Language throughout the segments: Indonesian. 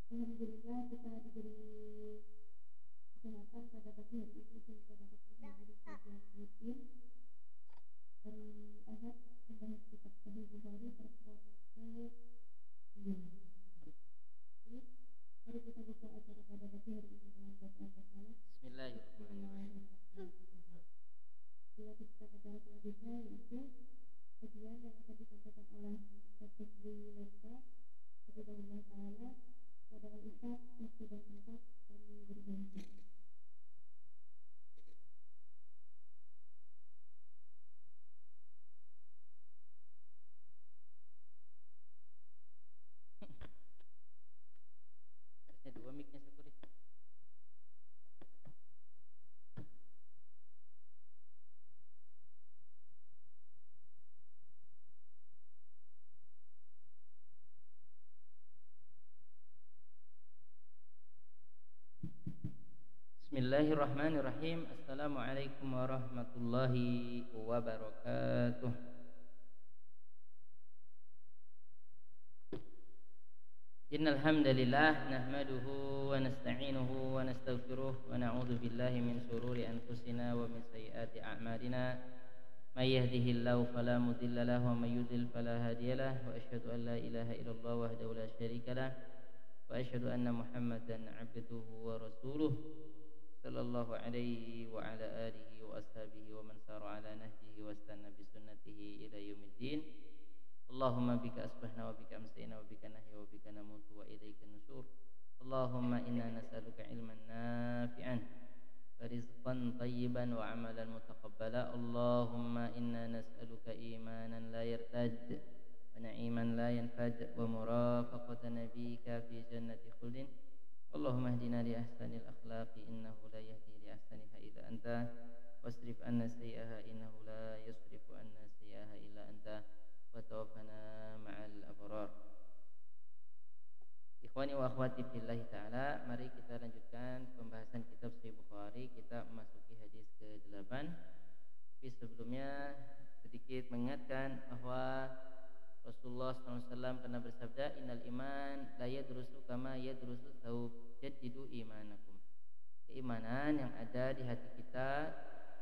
Alhamdulillah kita diberi kesehatan pada pagi hari ini sehingga dapat menghadiri kajian rutin dari Ahad membahas kitab Sahih Bukhari pertemuan ke 9. Mari kita buka acara pada pagi hari ini dengan bacaan basmalah. Bismillahirrahmanirrahim. Dilanjutkan acara selanjutnya yaitu kajian yang akan disampaikan oleh Ustaz Fitri Lesta Hafizahullah Ta'ala. Pada Ustaz, waktu dan tempat kami berjanji. Harusnya dua mic-nya satu deh. Bismillahirrahmanirrahim. Assalamualaikum warahmatullahi wabarakatuh. Innal hamdalillah nahmaduhu wa nasta'inuhu wa nastaghfiruh wa na'udzu billahi min shururi anfusina wa min sayyiati a'malina. May yahdihillahu fala mudilla lahu wa may yudlil fala hadiyalah wa asyhadu an la ilaha illallah wahdahu la syarika lah wa asyhadu anna Muhammadan 'abduhu wa rasuluh sallallahu alaihi wa ala alihi wa ashabihi wa man sara ala nahjihi wa istanna bi sunnatihi ila yaumiddin. Allahumma bika asbahna wa bika amsayna wa bika nahya wa bika namutu wa ilaika nusyur. Allahumma inna nas'aluka ilman nafi'an wa rizqan tayyiban wa amalan mutaqabbala. Allahumma inna nas'aluka imanan la yartad wa na'iman la yanfad wa murafaqata nabiyyika fi jannati khuldin. Allahumma hdina li ahsanil akhlaqi innahu la yahdi li ahsaniha illa anta wasrif anna sayyi'aha innahu la yusrifu anna sayyi'aha illa anta wa tawaffana ma'al abrar. Ikhwani wa akhwati fillah ta'ala, mari kita lanjutkan pembahasan kitab Sahih Bukhari. Kita memasuki hadis ke-8. Tapi sebelumnya sedikit mengingatkan bahwa Rasulullah SAW pernah bersabda, innal iman la yadrusu kama yadrusu thawb, jaddidu imanakum. Keimanan yang ada di hati kita,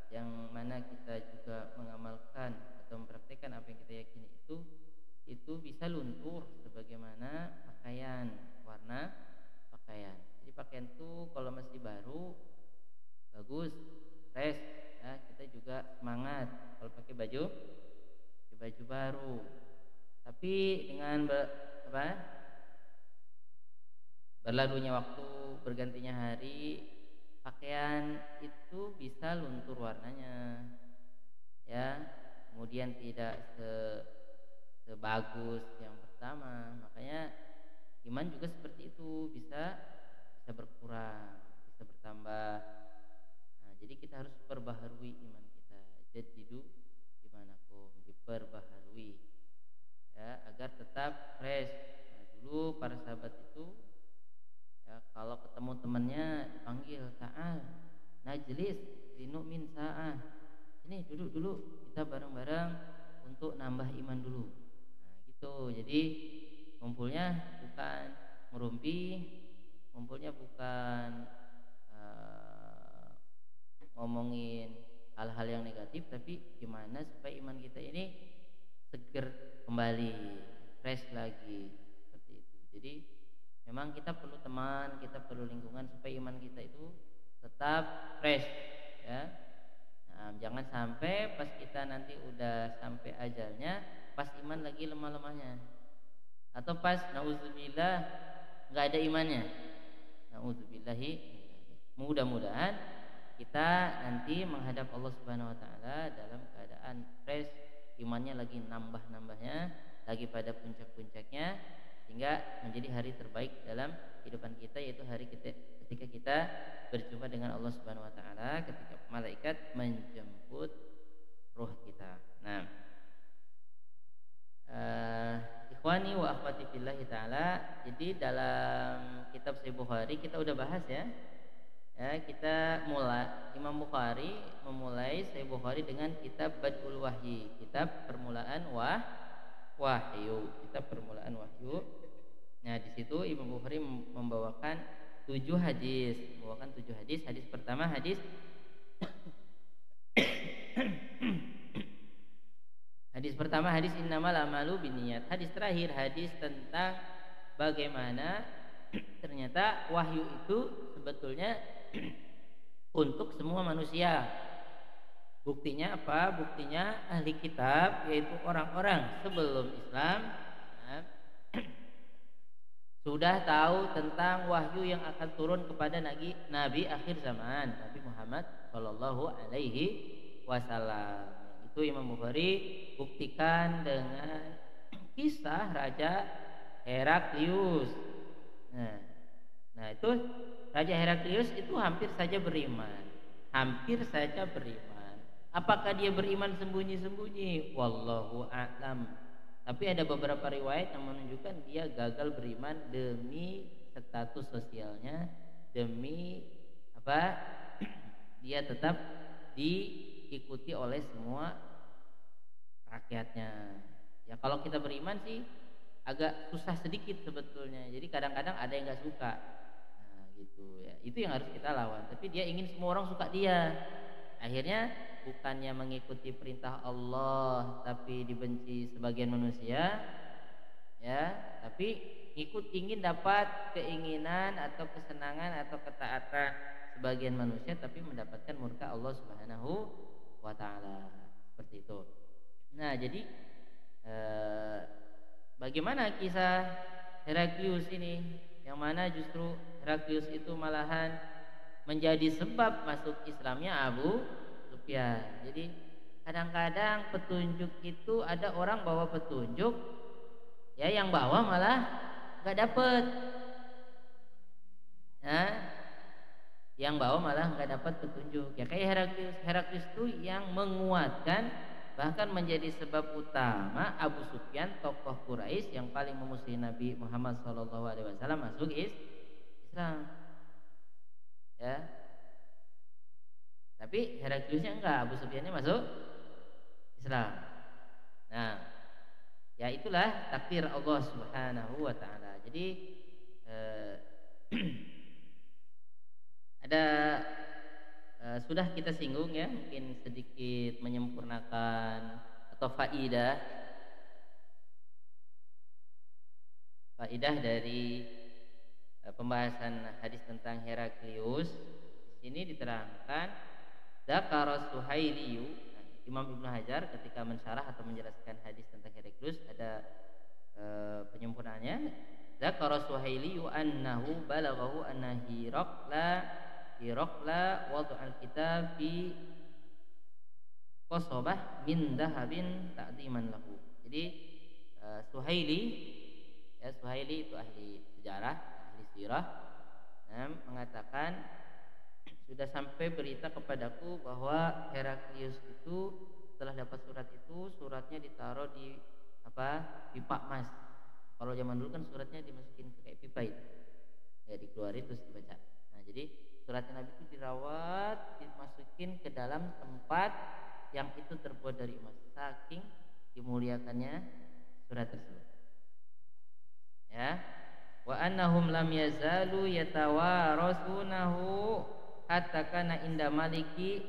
yang mana kita juga mengamalkan atau mempraktikkan apa yang kita yakini itu bisa luntur sebagaimana pakaian, warna pakaian. Jadi pakaian itu kalau masih baru bagus, fresh, ya, kita juga semangat kalau pakai baju baru. Tapi dengan berlalunya waktu, bergantinya hari, pakaian itu bisa luntur warnanya, ya, kemudian tidak sebagus yang pertama. Makanya iman juga seperti itu, bisa berkurang, bisa bertambah. Nah, jadi kita harus perbaharui iman kita. Jadidu imanakum, diperbaharui, ya, agar tetap fresh. Nah, dulu para sahabat itu, ya, kalau ketemu temannya dipanggil, ta'al najlis linu'min sa'ah, ini duduk dulu, kita bareng-bareng untuk nambah iman dulu. Nah gitu. Jadi ngumpulnya bukan merumpi, ngumpulnya bukan ngomongin hal-hal yang negatif, tapi gimana supaya iman kita ini seger kembali, fresh lagi, seperti itu. Jadi memang kita perlu teman, kita perlu lingkungan supaya iman kita itu tetap fresh, ya. Nah, jangan sampai pas kita nanti udah sampai ajalnya, pas iman lagi lemah-lemahnya, atau pas nauzubillah nggak ada imannya. Nauzubillahi. Mudah-mudahan kita nanti menghadap Allah Subhanahu Wa Taala dalam keadaan fresh, imannya lagi nambah-nambahnya, lagi pada puncak-puncaknya, sehingga menjadi hari terbaik dalam kehidupan kita, yaitu hari ketika kita berjumpa dengan Allah Subhanahu Wa Taala, ketika malaikat menjemput ruh kita. Nah, ikhwani wa akhwati fillah ta'ala, jadi dalam kitab Sahih Bukhari kita udah bahas, ya. Kita mulai, Imam Bukhari memulai Sahih Bukhari dengan kitab Badul Wahyi, kitab permulaan wahyu, kitab permulaan wahyu. Nah, di situ Imam Bukhari membawakan 7 hadis. Hadis pertama hadis innamal amalu binniyat. Hadis terakhir hadis tentang bagaimana ternyata wahyu itu sebetulnya untuk semua manusia. Buktinya apa? Buktinya ahli kitab, yaitu orang-orang sebelum Islam, sudah tahu tentang wahyu yang akan turun kepada Nabi akhir zaman, Nabi Muhammad Shallallahu Alaihi Wasallam. Itu Imam Bukhari buktikan dengan kisah Raja Heraklius. Nah itu Raja Heraklius itu hampir saja beriman. Apakah dia beriman sembunyi-sembunyi? Wallahu a'lam. Tapi ada beberapa riwayat yang menunjukkan dia gagal beriman demi status sosialnya, demi apa? Dia tetap diikuti oleh semua rakyatnya. Ya kalau kita beriman sih agak susah sedikit sebetulnya. Jadi kadang-kadang ada yang nggak suka. Nah, gitu ya. Itu yang harus kita lawan. Tapi dia ingin semua orang suka dia. Akhirnya bukannya mengikuti perintah Allah tapi dibenci sebagian manusia, ya, tapi ingin dapat keinginan atau kesenangan atau ketaatan sebagian manusia tapi mendapatkan murka Allah Subhanahu wa taala. Seperti itu. Nah, jadi bagaimana kisah Heraklius ini, yang mana justru Heraklius itu malahan menjadi sebab masuk Islamnya Abu Sufyan. Jadi kadang-kadang petunjuk itu ada orang bawa petunjuk, ya yang bawa malah nggak dapet, ya, yang bawa malah nggak dapat petunjuk. Ya kayak Heraklius itu yang menguatkan, bahkan menjadi sebab utama Abu Sufyan, tokoh Quraisy yang paling memusuhi Nabi Muhammad SAW masuk Islam. Ya, tapi Herakliusnya enggak, Abu Sufyannya masuk Islam. Nah, ya itulah takdir Allah Subhanahu wa taala. Jadi ada sudah kita singgung ya, mungkin sedikit menyempurnakan atau faidah dari pembahasan hadis tentang Heraklius. Di sini diterangkan Dzakara Suhailiyu. Imam Ibnu Hajar ketika mensyarah atau menjelaskan hadis tentang Heraklius ada penyempurnaannya. Dzakara Suhailiyu annahu balaghahu anna Hiraqla wada'al kitab fi qasabah min dhahabin ta'ziman lahu. Jadi Suhaili itu ahli sejarah, ahli sirah, mengatakan sudah sampai berita kepadaku bahwa Heraklius itu setelah dapat surat itu, suratnya ditaruh di pipa emas. Kalau zaman dulu kan suratnya dimasukin ke kayak pipa itu, ya dikeluarin terus dibaca. Nah jadi suratnya Nabi itu dirawat, dimasukin ke dalam tempat yang itu terbuat dari emas, saking dimuliakannya surat tersebut. Ya, wa annahum lam yazalu yatawarasunahu hatta kana inda maliki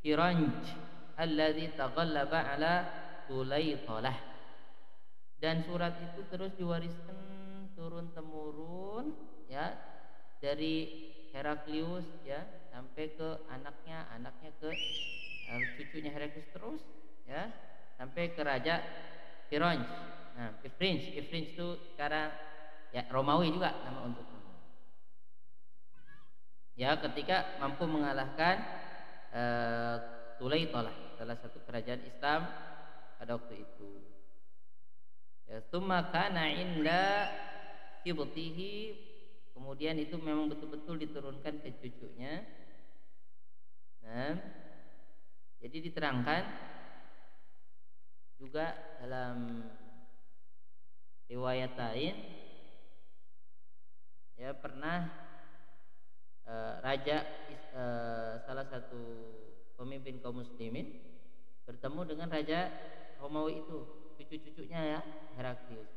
Firanj alladzi taghallaba ala Sulaitalah. Dan surat itu terus diwariskan turun temurun ya dari Heraklius ya sampai ke anaknya ke cucunya Heraklius terus ya sampai ke raja Firanj. Nah, Ifrinj itu sekarang ya Romawi juga nama untuk ya ketika mampu mengalahkan Sulaitalah, salah satu kerajaan Islam pada waktu itu. Ya, tsumma kana inda sibtihi, kemudian itu memang betul-betul diturunkan ke cucunya. Nah, jadi diterangkan juga dalam riwayat lain ya pernah raja salah satu pemimpin kaum muslimin bertemu dengan raja Romawi itu, cucu-cucunya ya Heraklius.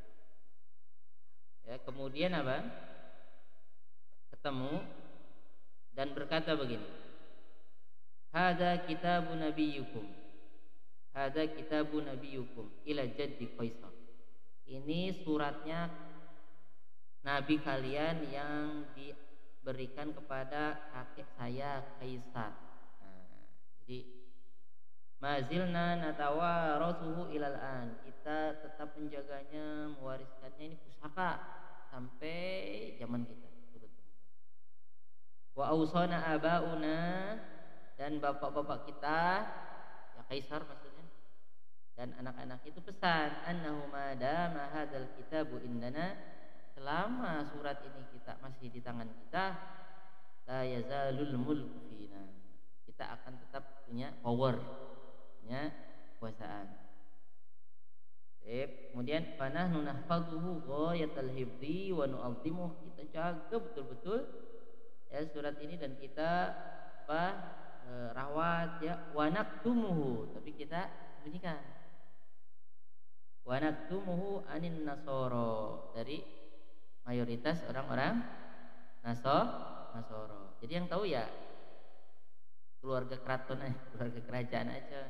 Ya, kemudian apa? Ketemu dan berkata begini. Hada kitabu nabiyyukum. Hada kitabu nabiyyukum ila jaddi Qaisar. Ini suratnya nabi kalian yang diberikan kepada kakek saya Kaisar. Nah, jadi mazilna natawarasuhu ilal an. Kita tetap menjaganya, mewariskannya, ini pusaka sampai zaman kita. Wa ausana abauna, dan bapak-bapak kita, ya Kaisar maksudnya, dan anak-anak itu pesan, annahu madama hadzal kitabu indana, selama surat ini kita masih di tangan kita, la yazalul mulku fina, kita akan tetap punya power, punya kekuasaan. Kemudian fanahnu nahfazuhu ghayatal hifdzi wa nu'azzimuh, kita jaga betul-betul ya surat ini, dan kita rawat ya, wa naktumuhu, tapi kita sembunyikan. Wa naktumuhu anin nasoro, dari mayoritas orang-orang Nasoro. Jadi yang tahu ya keluarga keraton aja, keluarga kerajaan aja,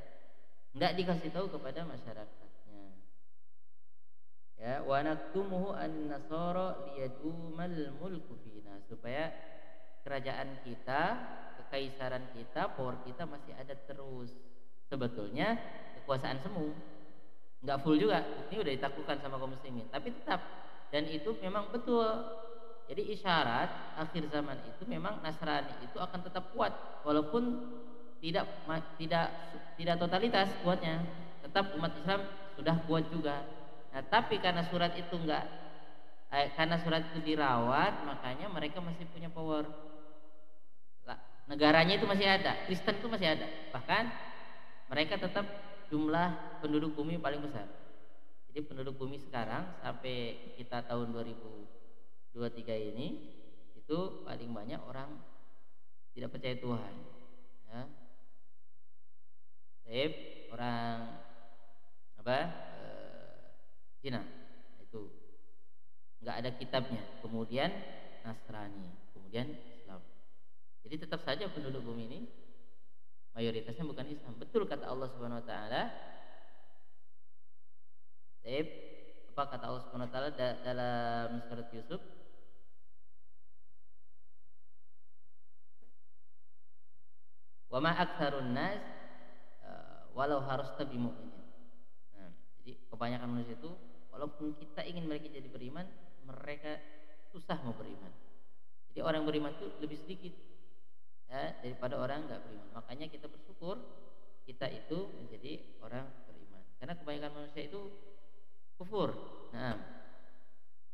enggak dikasih tahu kepada masyarakatnya. Ya, wa naktumuhu anin nasoro liyadumal mulku fina, supaya kerajaan kita, kekaisaran kita, power kita masih ada terus. Sebetulnya kekuasaan semu, nggak full juga, ini udah ditaklukkan sama kaum muslimin, tapi tetap, dan itu memang betul. Jadi isyarat akhir zaman itu memang Nasrani itu akan tetap kuat, walaupun tidak totalitas kuatnya, tetap umat Islam sudah kuat juga. Nah, tapi karena surat itu karena surat itu dirawat, makanya mereka masih punya power. Negaranya itu masih ada, Kristen itu masih ada, bahkan mereka tetap jumlah penduduk bumi paling besar. Jadi penduduk bumi sekarang sampai kita tahun 2023 ini itu paling banyak orang tidak percaya Tuhan, ya. Orang Cina itu nggak ada kitabnya, kemudian Nasrani, kemudian Islam. Jadi tetap saja penduduk bumi ini mayoritasnya bukan Islam. Betul kata Allah Subhanahu wa taala. Apa kata Allah Subhanahu wa taala dalam surat Yusuf? Wa ma aktsarun nas walau harasta bimu'minin. Nah, jadi kebanyakan manusia itu walaupun kita ingin mereka jadi beriman, mereka susah mau beriman. Jadi orang beriman itu lebih sedikit ya daripada orang nggak beriman. Makanya kita bersyukur kita itu menjadi orang beriman, karena kebanyakan manusia itu kufur. Nah,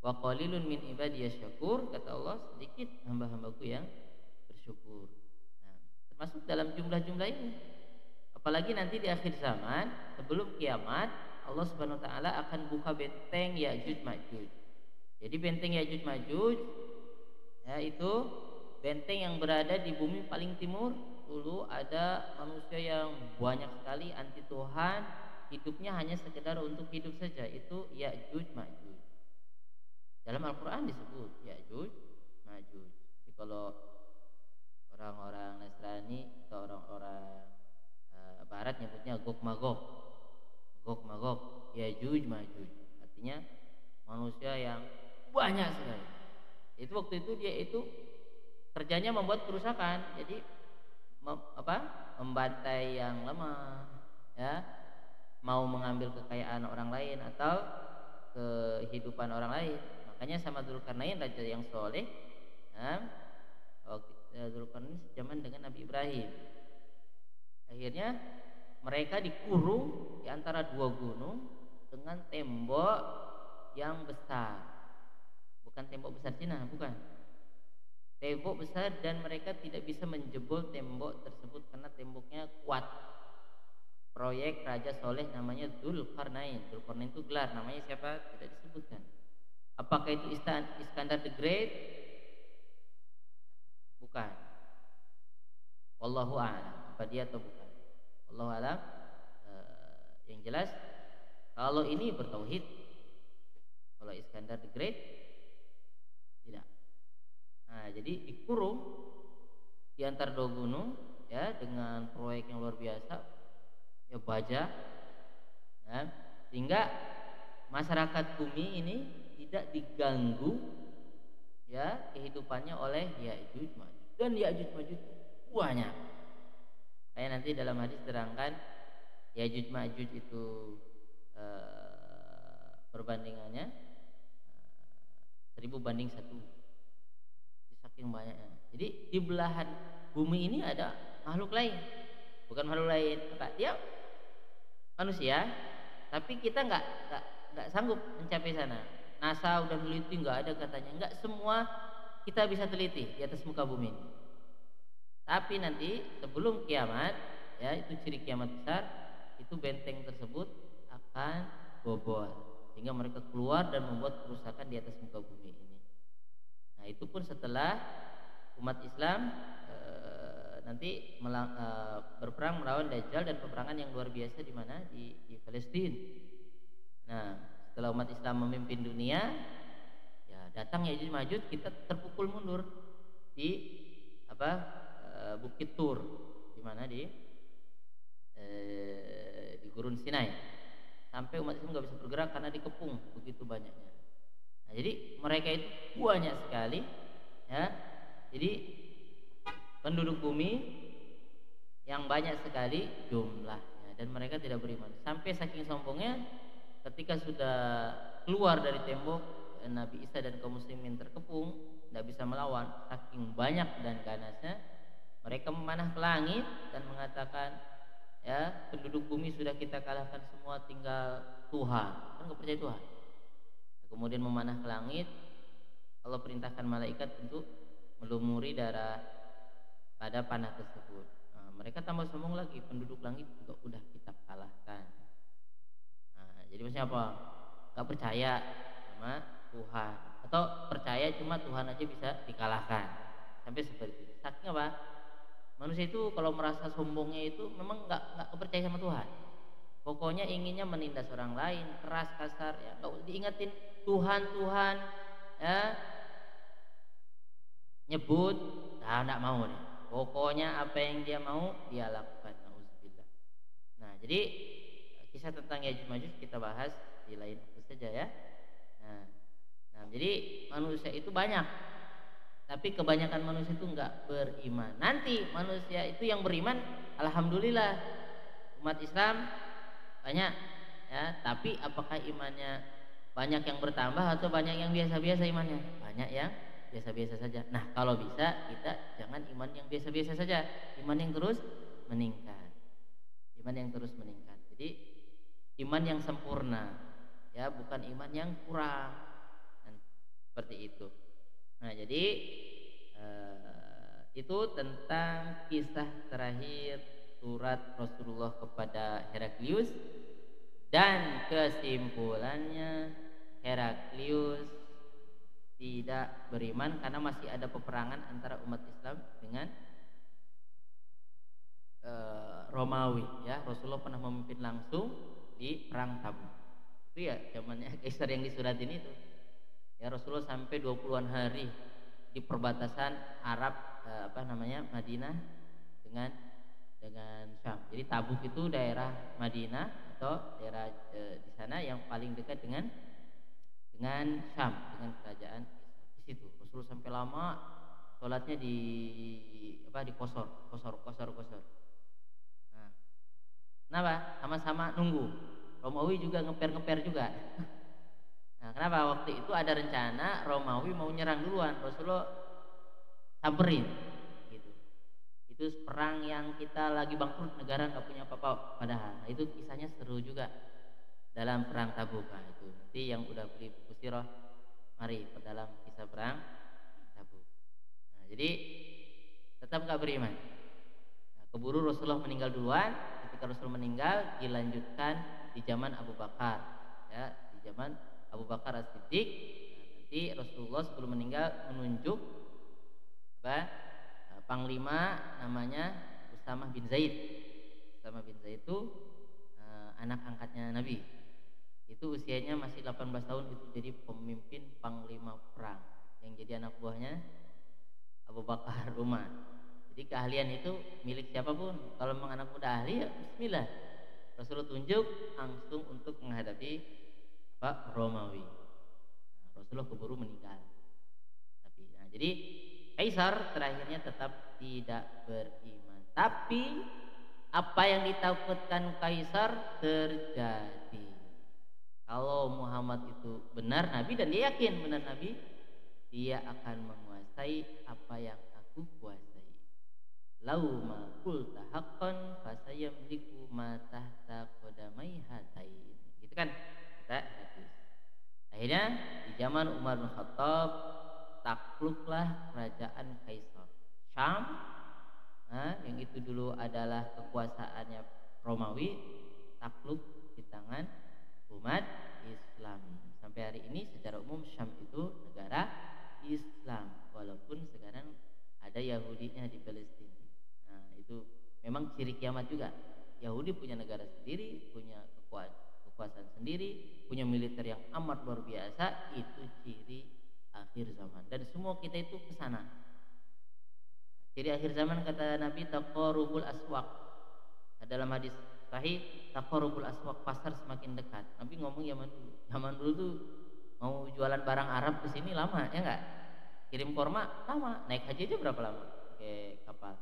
wa qalilun min ibadiyas syakur, kata Allah, sedikit hamba-hambaku yang bersyukur. Nah, termasuk dalam jumlah-jumlah ini. Apalagi nanti di akhir zaman sebelum kiamat, Allah Subhanahu wa taala akan buka benteng Ya'juj Ma'juj. Jadi benteng Ya'juj Ma'juj ya itu benteng yang berada di bumi paling timur. Dulu ada manusia yang banyak sekali anti Tuhan, hidupnya hanya sekedar untuk hidup saja, itu Ya'juj Ma'juj. Dalam Al-Qur'an disebut Ya'juj Ma'juj. Jadi kalau orang-orang Nasrani atau orang-orang Barat nyebutnya Gog Magog. Gog Magog, Ya'juj Ma'juj, artinya manusia yang banyak sekali. Itu waktu itu dia itu kerjanya membuat kerusakan. Jadi membantai yang lemah, ya, mau mengambil kekayaan orang lain atau kehidupan orang lain. Makanya sama Dzulkarnain, raja yang soleh, ya, Dzulkarnain sejaman dengan Nabi Ibrahim. Akhirnya mereka dikurung di antara dua gunung dengan tembok yang besar. Bukan tembok besar Cina, bukan. Tembok besar, dan mereka tidak bisa menjebol tembok tersebut karena temboknya kuat. Proyek Raja Soleh namanya Dzulkarnain. Dzulkarnain itu gelar, namanya siapa tidak disebutkan. Apakah itu Iskandar the Great? Bukan. Wallahu a'lam. Apa dia atau bukan? Wallahu a'lam. Yang jelas kalau ini bertauhid, kalau Iskandar the Great Tidak. Nah, jadi dikurung di antara dua gunung ya dengan proyek yang luar biasa ya baja ya, sehingga masyarakat bumi ini tidak diganggu ya kehidupannya oleh Ya'juj Ma'juj. Dan Ya'juj Ma'juj banyak. Kayak nanti dalam hadis terangkan Ya'juj Ma'juj itu perbandingannya 1000 banding 1. Saking banyaknya. Jadi di belahan bumi ini ada makhluk lain. Bukan makhluk lain, apa? Dia manusia, tapi kita nggak sanggup mencapai sana. NASA udah teliti nggak ada katanya. Nggak semua kita bisa teliti di atas muka bumi ini. Tapi nanti sebelum kiamat, ya itu ciri kiamat besar, itu benteng tersebut akan bobol sehingga mereka keluar dan membuat kerusakan di atas muka bumi ini. Nah, itu pun setelah umat Islam nanti berperang melawan Dajjal dan peperangan yang luar biasa di mana di Palestina. Nah, setelah umat Islam memimpin dunia, ya datang Ya'juj Ma'juj, kita terpukul mundur di Bukit Tur, di mana di Gurun Sinai, sampai umat Islam nggak bisa bergerak karena dikepung begitu banyaknya. Nah, jadi mereka itu banyak sekali, ya. Jadi penduduk bumi yang banyak sekali jumlahnya dan mereka tidak beriman. Sampai saking sombongnya, ketika sudah keluar dari tembok Nabi Isa dan kaum muslimin terkepung, tidak bisa melawan, saking banyak dan ganasnya, mereka memanah ke langit dan mengatakan, ya penduduk bumi sudah kita kalahkan semua, tinggal Tuhan. Kan nggak percaya Tuhan. Kemudian memanah ke langit, Allah perintahkan malaikat untuk melumuri darah pada panah tersebut. Nah, mereka tambah sombong lagi, penduduk langit juga udah kita kalahkan. Nah, jadi maksudnya apa? Gak percaya sama Tuhan, atau percaya cuma Tuhan aja bisa dikalahkan, sampai seperti itu. Saking apa? Manusia itu kalau merasa sombongnya itu memang nggak percaya sama Tuhan. Pokoknya inginnya menindas orang lain, keras, kasar, ya nggak diingetin Tuhan, ya nyebut, nggak mau deh. Pokoknya apa yang dia mau dia lakukan. Nauzubillah. Nah, jadi kisah tentang Ya'juj Ma'juj kita bahas di lain waktu saja ya. Nah, jadi manusia itu banyak, tapi kebanyakan manusia itu nggak beriman. Nanti manusia itu yang beriman, alhamdulillah umat Islam banyak, ya. Tapi apakah imannya banyak yang bertambah atau banyak yang biasa-biasa imannya? Banyak yang biasa-biasa saja. Nah, kalau bisa kita jangan iman yang biasa-biasa saja, iman yang terus meningkat. Iman yang terus meningkat. Jadi iman yang sempurna, ya, bukan iman yang kurang. Dan seperti itu. Nah, jadi itu tentang kisah terakhir surat Rasulullah kepada Heraklius, dan kesimpulannya Heraklius tidak beriman karena masih ada peperangan antara umat Islam dengan Romawi, ya. Rasulullah pernah memimpin langsung di perang Tabuk. Itu ya zamannya Kaisar yang di surat ini tuh. Ya, Rasulullah sampai 20-an hari di perbatasan Arab Madinah dengan Syam. Jadi Tabuk itu daerah Madinah atau daerah di sana yang paling dekat dengan Syam, dengan kerajaan di situ. Rasulullah sampai lama sholatnya di kosor. Nah, kenapa? Sama-sama nunggu. Romawi juga ngeper juga. Nah, kenapa? Waktu itu ada rencana Romawi mau nyerang duluan, Rasulullah samperin gitu. Itu perang yang kita lagi bangkrut, negara nggak punya apa-apa padahal. Nah, itu kisahnya seru juga dalam perang Tabuk. Nah, itu nanti yang udah beli buku sirah, mari dalam kisah perang Tabuk. Nah, jadi tetap nggak beriman. Nah, keburu Rasulullah meninggal duluan. Ketika Rasulullah meninggal, dilanjutkan di zaman Abu Bakar, ya, di zaman Abu Bakar As-Siddiq. Nah, nanti Rasulullah sebelum meninggal menunjuk panglima namanya Usamah bin Zaid. Usamah bin Zaid itu anak angkatnya Nabi. Itu usianya masih 18 tahun, itu jadi pemimpin panglima perang yang jadi anak buahnya Abu Bakar Umar. Jadi keahlian itu milik siapapun. Kalau memang anak muda ahli ya bismillah. Rasulullah tunjuk langsung untuk menghadapi Romawi. Nah, Rasulullah keburu meninggal. Jadi Kaisar terakhirnya tetap tidak beriman. Tapi apa yang ditakutkan Kaisar terjadi. Kalau Muhammad itu benar Nabi dan dia yakin benar Nabi, dia akan menguasai apa yang aku kuasai. Lau ma qulta haqqan fasayamliku ma tahta qadamai hatain. Gitu kan? Kita hadis. Akhirnya di zaman Umar bin Khattab takluklah kerajaan Kaisar Syam, yang itu dulu adalah kekuasaannya Romawi, takluk di tangan umat Islam. Sampai hari ini secara umum Syam itu negara Islam, walaupun sekarang ada Yahudinya di Palestina. Nah, itu memang ciri kiamat juga. Yahudi punya negara sendiri, punya kekuasaan sendiri, punya militer yang amat luar biasa. Itu ciri akhir zaman. Dan semua kita itu ke sana. Ciri akhir zaman kata Nabi taqarrubul aswaq. Dalam hadis sahih taqarrubul aswaq, pasar semakin dekat. Nabi ngomong zaman dulu. Zaman dulu tuh mau jualan barang Arab ke sini lama, ya enggak? Kirim korma lama, naik haji aja berapa lama? Pakai kapal.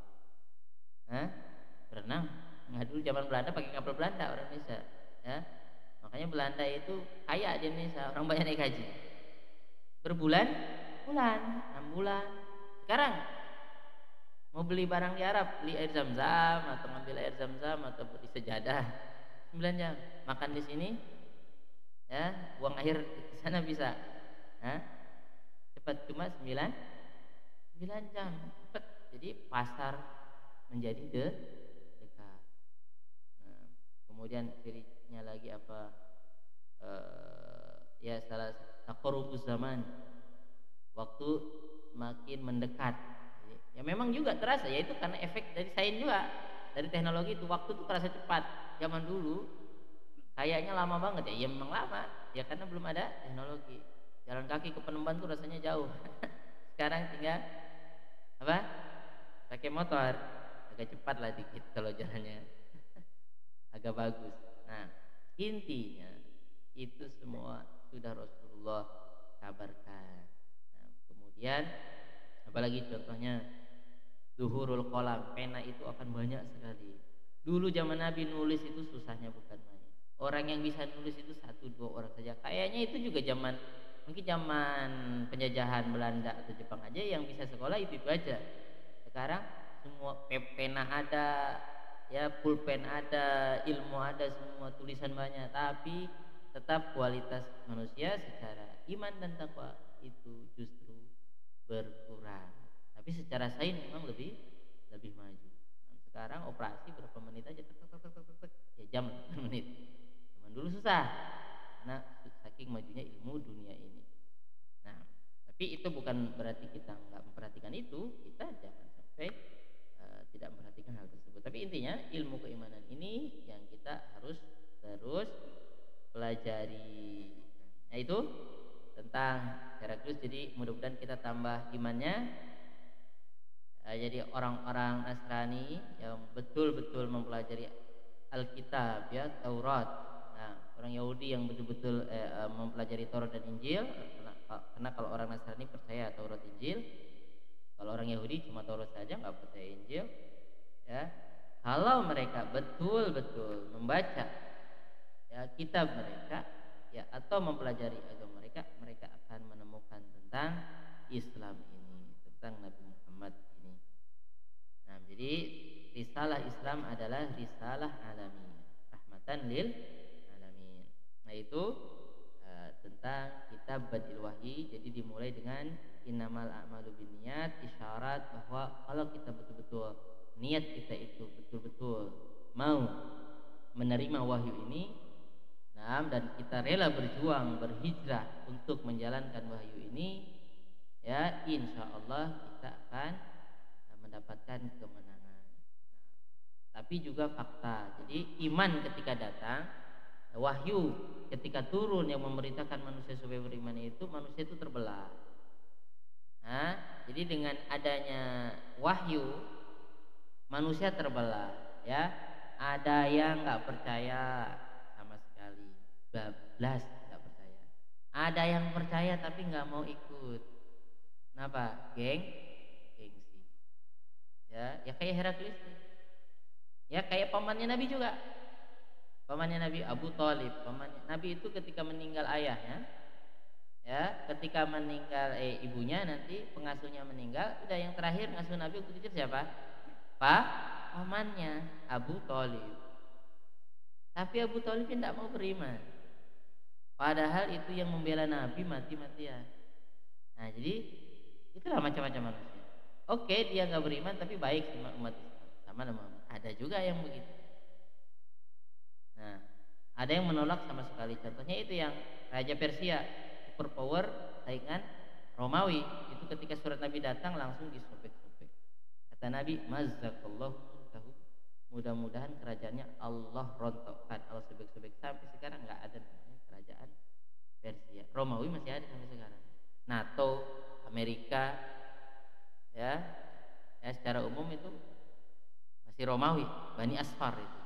Berenang. Nah, dulu zaman Belanda pakai kapal Belanda orang Indonesia, ya. Makanya Belanda itu kaya di Indonesia, orang banyak naik haji. Berbulan-bulan, 6 bulan. Sekarang mau beli barang di Arab, beli air zam-zam atau ngambil air zam-zam atau beli sejadah, 9 jam. Makan di sini, ya, buang air di sana bisa, cepat, cuma 9 jam, cepat. Jadi pasar menjadi dekat. Nah, kemudian cirinya lagi apa? Ya salah taqarrubuz zaman, waktu makin mendekat. Ya memang juga terasa, yaitu karena efek dari sains juga, dari teknologi itu. Waktu itu terasa cepat. Zaman dulu kayaknya lama banget ya. Ya memang lama, ya karena belum ada teknologi. Jalan kaki ke Penemban tuh rasanya jauh. Sekarang tinggal apa? Pakai motor, agak cepat lah dikit kalau jalannya. Agak bagus. Nah, intinya itu semua sudah Rasulullah kabarkan. Nah, kemudian apalagi contohnya zuhurul qalam, pena itu akan banyak sekali. Dulu zaman Nabi nulis itu susahnya bukan main. Orang yang bisa nulis itu 1-2 orang saja. Kayaknya itu juga mungkin zaman penjajahan Belanda atau Jepang aja yang bisa sekolah itu aja. Sekarang semua pena ada, ya pulpen ada, ilmu ada, semua tulisan banyak, tapi tetap kualitas manusia secara iman dan takwa itu justru berkurang. Tapi secara sains memang lebih maju. Nah, sekarang operasi berapa menit aja, ya jam menit. Zaman dulu susah karena saking majunya ilmu dunia ini. Nah, tapi itu bukan berarti kita nggak memperhatikan itu. Kita jangan sampai tidak memperhatikan hal tersebut. Tapi intinya ilmu keimanan ini yang kita harus terus pelajari. Nah, itu tentang Heraklius. Jadi mudah-mudahan kita tambah imannya. Jadi orang-orang Nasrani yang betul-betul mempelajari Alkitab, ya Taurat. Nah, orang Yahudi yang betul-betul mempelajari Taurat dan Injil. Karena kalau orang Nasrani percaya Taurat Injil, kalau orang Yahudi cuma Taurat saja, nggak percaya Injil. Ya, kalau mereka betul-betul membaca ya kitab mereka, ya atau mempelajari agama mereka, mereka akan menemukan tentang Islam ini, tentang Nabi Muhammad ini. Nah, jadi risalah Islam adalah risalah alami, rahmatan lil alamin. Nah, itu tentang kitab Badil Wahyi. Jadi dimulai dengan innamal a'malu binniyat, isyarat bahwa kalau kita betul-betul niat kita itu betul-betul mau menerima wahyu ini, dan kita rela berjuang berhijrah untuk menjalankan wahyu ini, ya insya Allah kita akan mendapatkan kemenangan. Tapi juga fakta, jadi iman ketika datang, wahyu ketika turun yang memerintahkan manusia supaya beriman itu, manusia itu terbelah. Nah, jadi dengan adanya wahyu manusia terbelah, ya. Ada yang nggak percaya sama sekali, bablas nggak percaya. Ada yang percaya tapi nggak mau ikut. Kenapa? Gengsi. Ya kayak Heraklius. Ya kayak pamannya Nabi juga. Pamannya Nabi Abu Thalib. Pamannya Nabi itu ketika meninggal ayahnya, ya, ketika meninggal ibunya, nanti pengasuhnya meninggal, udah yang terakhir ngasuh Nabi waktu kecil siapa? Pamannya Abu Thalib. Tapi Abu Thalib tidak mau beriman. Padahal itu yang membela Nabi mati-matian. Nah, jadi itulah macam-macam manusia. Oke, dia nggak beriman tapi baik sama umat Islam, sama Muhammad. Ada juga yang begitu. Nah, ada yang menolak sama sekali. Contohnya itu yang Raja Persia, superpower saingan Romawi. Itu ketika surat Nabi datang langsung disobek-sobek. Kata Nabi, "Mazzakallahu mulkahu." Mudah-mudahan kerajaannya Allah rontokkan, Allah sobek-sobek. Sampai sekarang nggak ada namanya kerajaan Persia. Romawi masih ada sampai sekarang. NATO, Amerika, ya secara umum itu masih Romawi, Bani Asfar itu,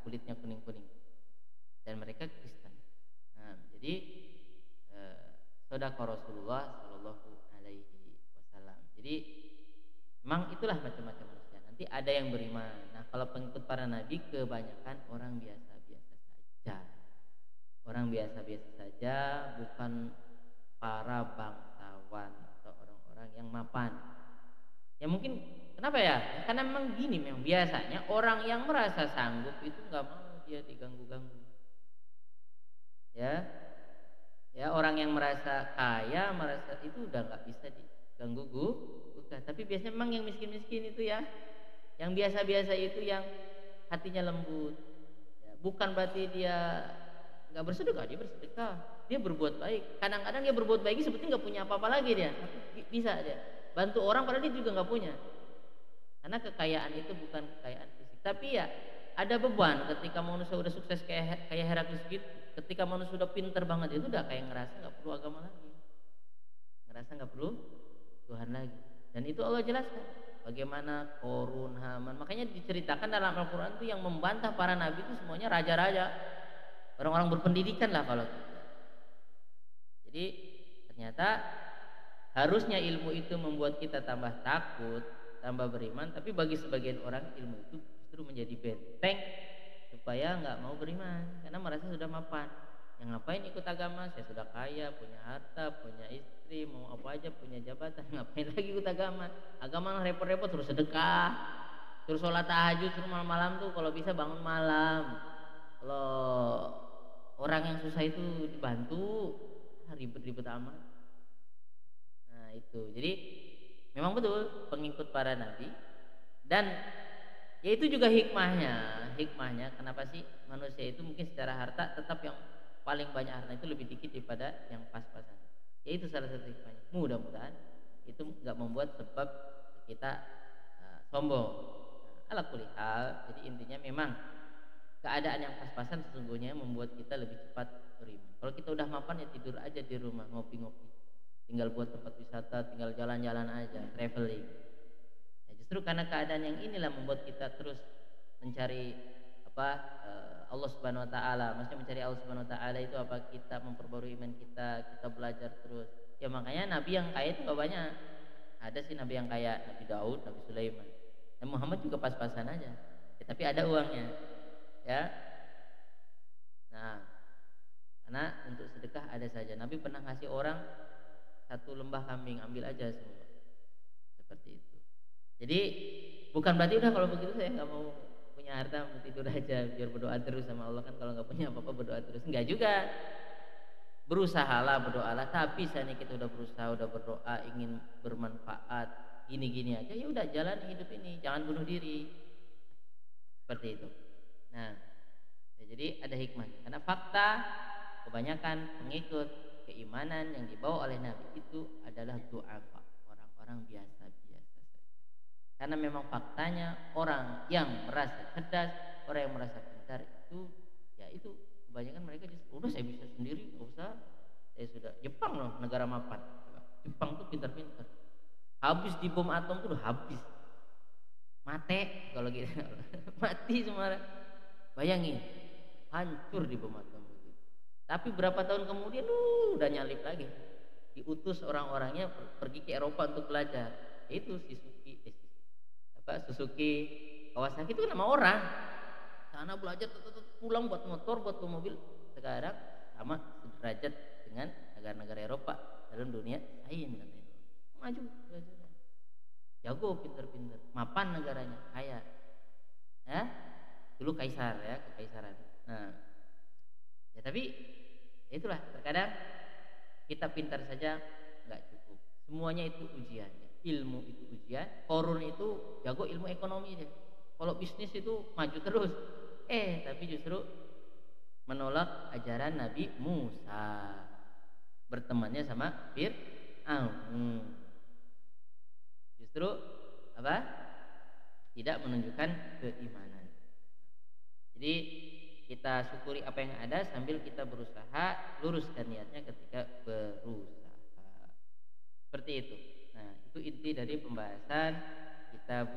kulitnya kuning-kuning, dan mereka Kristen. Nah, jadi Shadaqah Rasulullah Shallallahu Alaihi Wasallam. Jadi memang itulah macam-macam manusia. Nanti ada yang beriman. Nah, kalau pengikut para nabi kebanyakan orang biasa-biasa saja. Orang biasa-biasa saja, bukan para bangsawan atau orang-orang yang mapan. Ya mungkin kenapa ya? Karena memang gini, memang biasanya orang yang merasa sanggup itu nggak mau dia diganggu-ganggu. Ya orang yang merasa kaya, merasa itu udah nggak bisa diganggu bukan. Tapi biasanya memang yang miskin-miskin itu ya, yang biasa-biasa itu yang hatinya lembut. Ya, bukan berarti dia nggak bersedekah, dia bersedekah, dia berbuat baik. Kadang-kadang dia berbuat baik sebetulnya nggak punya apa-apa lagi dia, tapi bisa dia bantu orang padahal dia juga nggak punya. Karena kekayaan itu bukan kekayaan fisik, tapi ya ada beban ketika manusia udah sukses kayak Heraklius gitu. Ketika manusia sudah pinter banget itu udah kayak ngerasa nggak perlu agama lagi, ngerasa nggak perlu Tuhan lagi. Dan itu Allah jelaskan bagaimana Korun, Haman. Makanya diceritakan dalam Al-Quran itu yang membantah para nabi itu semuanya raja-raja, orang-orang berpendidikan lah kalau gitu. Jadi ternyata harusnya ilmu itu membuat kita tambah takut, tambah beriman. Tapi bagi sebagian orang ilmu itu justru menjadi benteng supaya nggak mau beriman, karena merasa sudah mapan. Yang ngapain ikut agama? Saya sudah kaya, punya harta, punya istri, mau apa aja, punya jabatan. Ngapain lagi ikut agama? Agama repot-repot, terus sedekah, terus sholat tahajud, terus malam-malam tuh kalau bisa bangun malam. Kalau orang yang susah itu dibantu, ribet-ribet amat. Nah itu, jadi memang betul pengikut para nabi. Dan ya itu juga hikmahnya kenapa sih manusia itu mungkin secara harta tetap yang paling banyak harta itu lebih dikit daripada yang pas-pasan. Ya itu salah satu hikmahnya. Mudah-mudahan itu nggak membuat sebab kita sombong. Ala kulli hal, jadi intinya memang keadaan yang pas-pasan sesungguhnya membuat kita lebih cepat beriman. Kalau kita udah mapan ya tidur aja di rumah, ngopi-ngopi, tinggal buat tempat wisata, tinggal jalan-jalan aja, traveling. Ya, justru karena keadaan yang inilah membuat kita terus mencari Allah Subhanahu Wa Taala. Maksudnya mencari Allah Subhanahu Wa Taala itu apa? Kita memperbarui iman kita belajar terus. Ya makanya nabi yang kaya itu gak banyak. Ada sih nabi yang kaya, Nabi Daud, Nabi Sulaiman. Dan Muhammad juga pas-pasan aja. Ya, tapi ada uangnya. Ya. Nah, karena untuk sedekah ada saja. Nabi pernah ngasih orang 1 lembah kambing, ambil aja semua. Seperti itu. Jadi bukan berarti udah kalau begitu saya nggak mau punya harta, mau tidur aja biar berdoa terus sama Allah. Kan kalau nggak punya apa-apa berdoa terus, enggak juga. Berusahalah, berdoalah. Tapi saatnya kita udah berusaha, udah berdoa, ingin bermanfaat, gini-gini aja, ya udah jalan hidup ini, jangan bunuh diri. Seperti itu. Nah, ya jadi ada hikmah. Karena fakta kebanyakan pengikut keimanan yang dibawa oleh Nabi itu adalah du'afa, orang-orang biasa-biasa saja. Karena memang faktanya orang yang merasa cerdas, orang yang merasa pintar itu, ya itu kebanyakan mereka justru udah saya bisa sendiri, nggak usah, saya sudah. Jepang loh negara mapan, Jepang tuh pintar-pintar. Habis di bom atom tuh udah habis. Mate kalau gitu. Mati semua. Bayangin, hancur di bom atom gitu. Tapi berapa tahun kemudian udah nyalip lagi. Diutus orang-orangnya pergi ke Eropa untuk belajar. Itu Suzuki Kawasaki itu kan nama orang. Sana belajar pulang buat motor, buat mobil. Sekarang sama sederajat dengan negara-negara Eropa dalam dunia sains katanya. Maju belajar. Jago, pinter-pinter, mapan negaranya, kaya. Ya, dulu kaisar ya, kekaisaran. Nah, ya tapi itulah terkadang kita pintar saja nggak cukup. Semuanya itu ujian. Ilmu itu ujian. Korun itu jago ilmu ekonomi deh. Kalau bisnis itu maju terus. Tapi justru menolak ajaran Nabi Musa, bertemannya sama Fir'aun. Justru apa? Tidak menunjukkan keimanan. Jadi kita syukuri apa yang ada sambil kita berusaha luruskan niatnya ketika berusaha. Seperti itu. Nah, itu inti dari pembahasan Kitab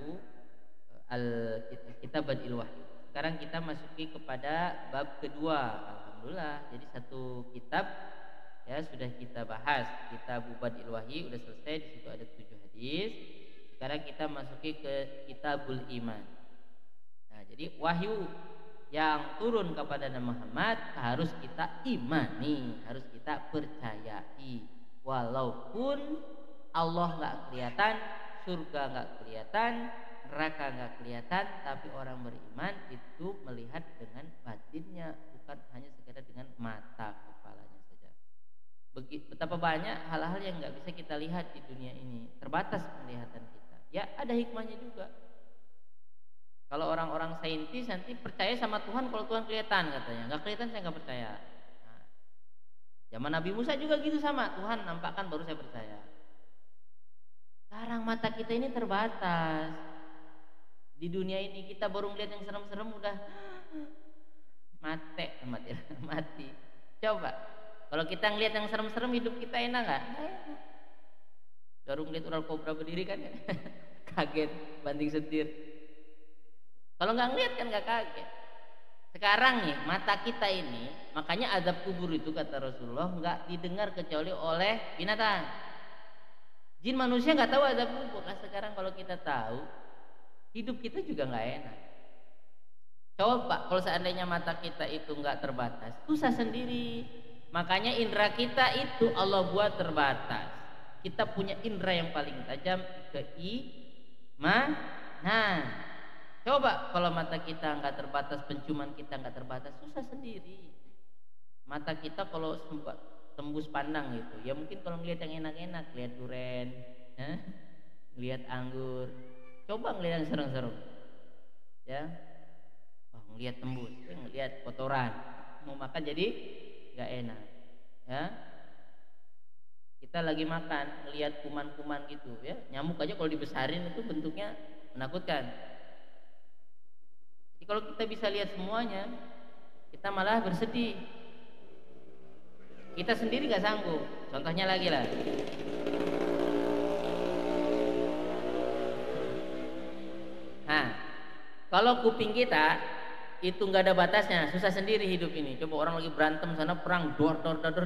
Badil Wahyi. Sekarang kita masuki kepada bab kedua. Alhamdulillah. Jadi satu kitab ya sudah kita bahas. Kitab Badil Wahyi sudah selesai. Di situ ada 7 hadis. Sekarang kita masuki ke Kitabul Iman. Nah, jadi wahyu yang turun kepada Nabi Muhammad harus kita imani, harus kita percayai. Walaupun Allah nggak kelihatan, surga nggak kelihatan, neraka nggak kelihatan, tapi orang beriman itu melihat dengan batinnya, bukan hanya sekedar dengan mata kepalanya saja. Betapa banyak hal-hal yang nggak bisa kita lihat di dunia ini, terbatas penglihatan kita. Ya ada hikmahnya juga. Kalau orang-orang saintis nanti percaya sama Tuhan kalau Tuhan kelihatan katanya, nggak kelihatan saya nggak percaya. Nah, zaman Nabi Musa juga gitu sama, Tuhan nampakkan baru saya percaya. Sekarang mata kita ini terbatas. Di dunia ini kita baru melihat yang serem-serem udah mati. Coba kalau kita ngelihat yang serem-serem hidup kita enak nggak? Baru ngelihat ular kobra berdiri kan kaget banting setir. Kalau nggak ngelihat kan nggak kaget. Sekarang nih mata kita ini, makanya azab kubur itu kata Rasulullah nggak didengar kecuali oleh binatang. Jin manusia nggak tahu azab kubur. Nah sekarang kalau kita tahu, hidup kita juga nggak enak. Coba kalau seandainya mata kita itu nggak terbatas, susah sendiri. Makanya indera kita itu Allah buat terbatas. Kita punya indera yang paling tajam, keimanan. Coba kalau mata kita nggak terbatas, penciuman kita nggak terbatas, susah sendiri. Mata kita kalau sempat tembus pandang gitu, ya mungkin kalau ngelihat yang enak-enak, lihat durian, lihat anggur. Coba ngelihat yang serem-serem, ya, ngelihat tembus, ngelihat kotoran, mau makan jadi nggak enak, ya. Kita lagi makan, ngelihat kuman-kuman gitu, ya, nyamuk aja kalau dibesarin itu bentuknya menakutkan. Jadi kalau kita bisa lihat semuanya, kita malah bersedih. Kita sendiri nggak sanggup. Contohnya lagi lah. Nah, kalau kuping kita itu nggak ada batasnya, susah sendiri hidup ini. Coba orang lagi berantem sana perang, dor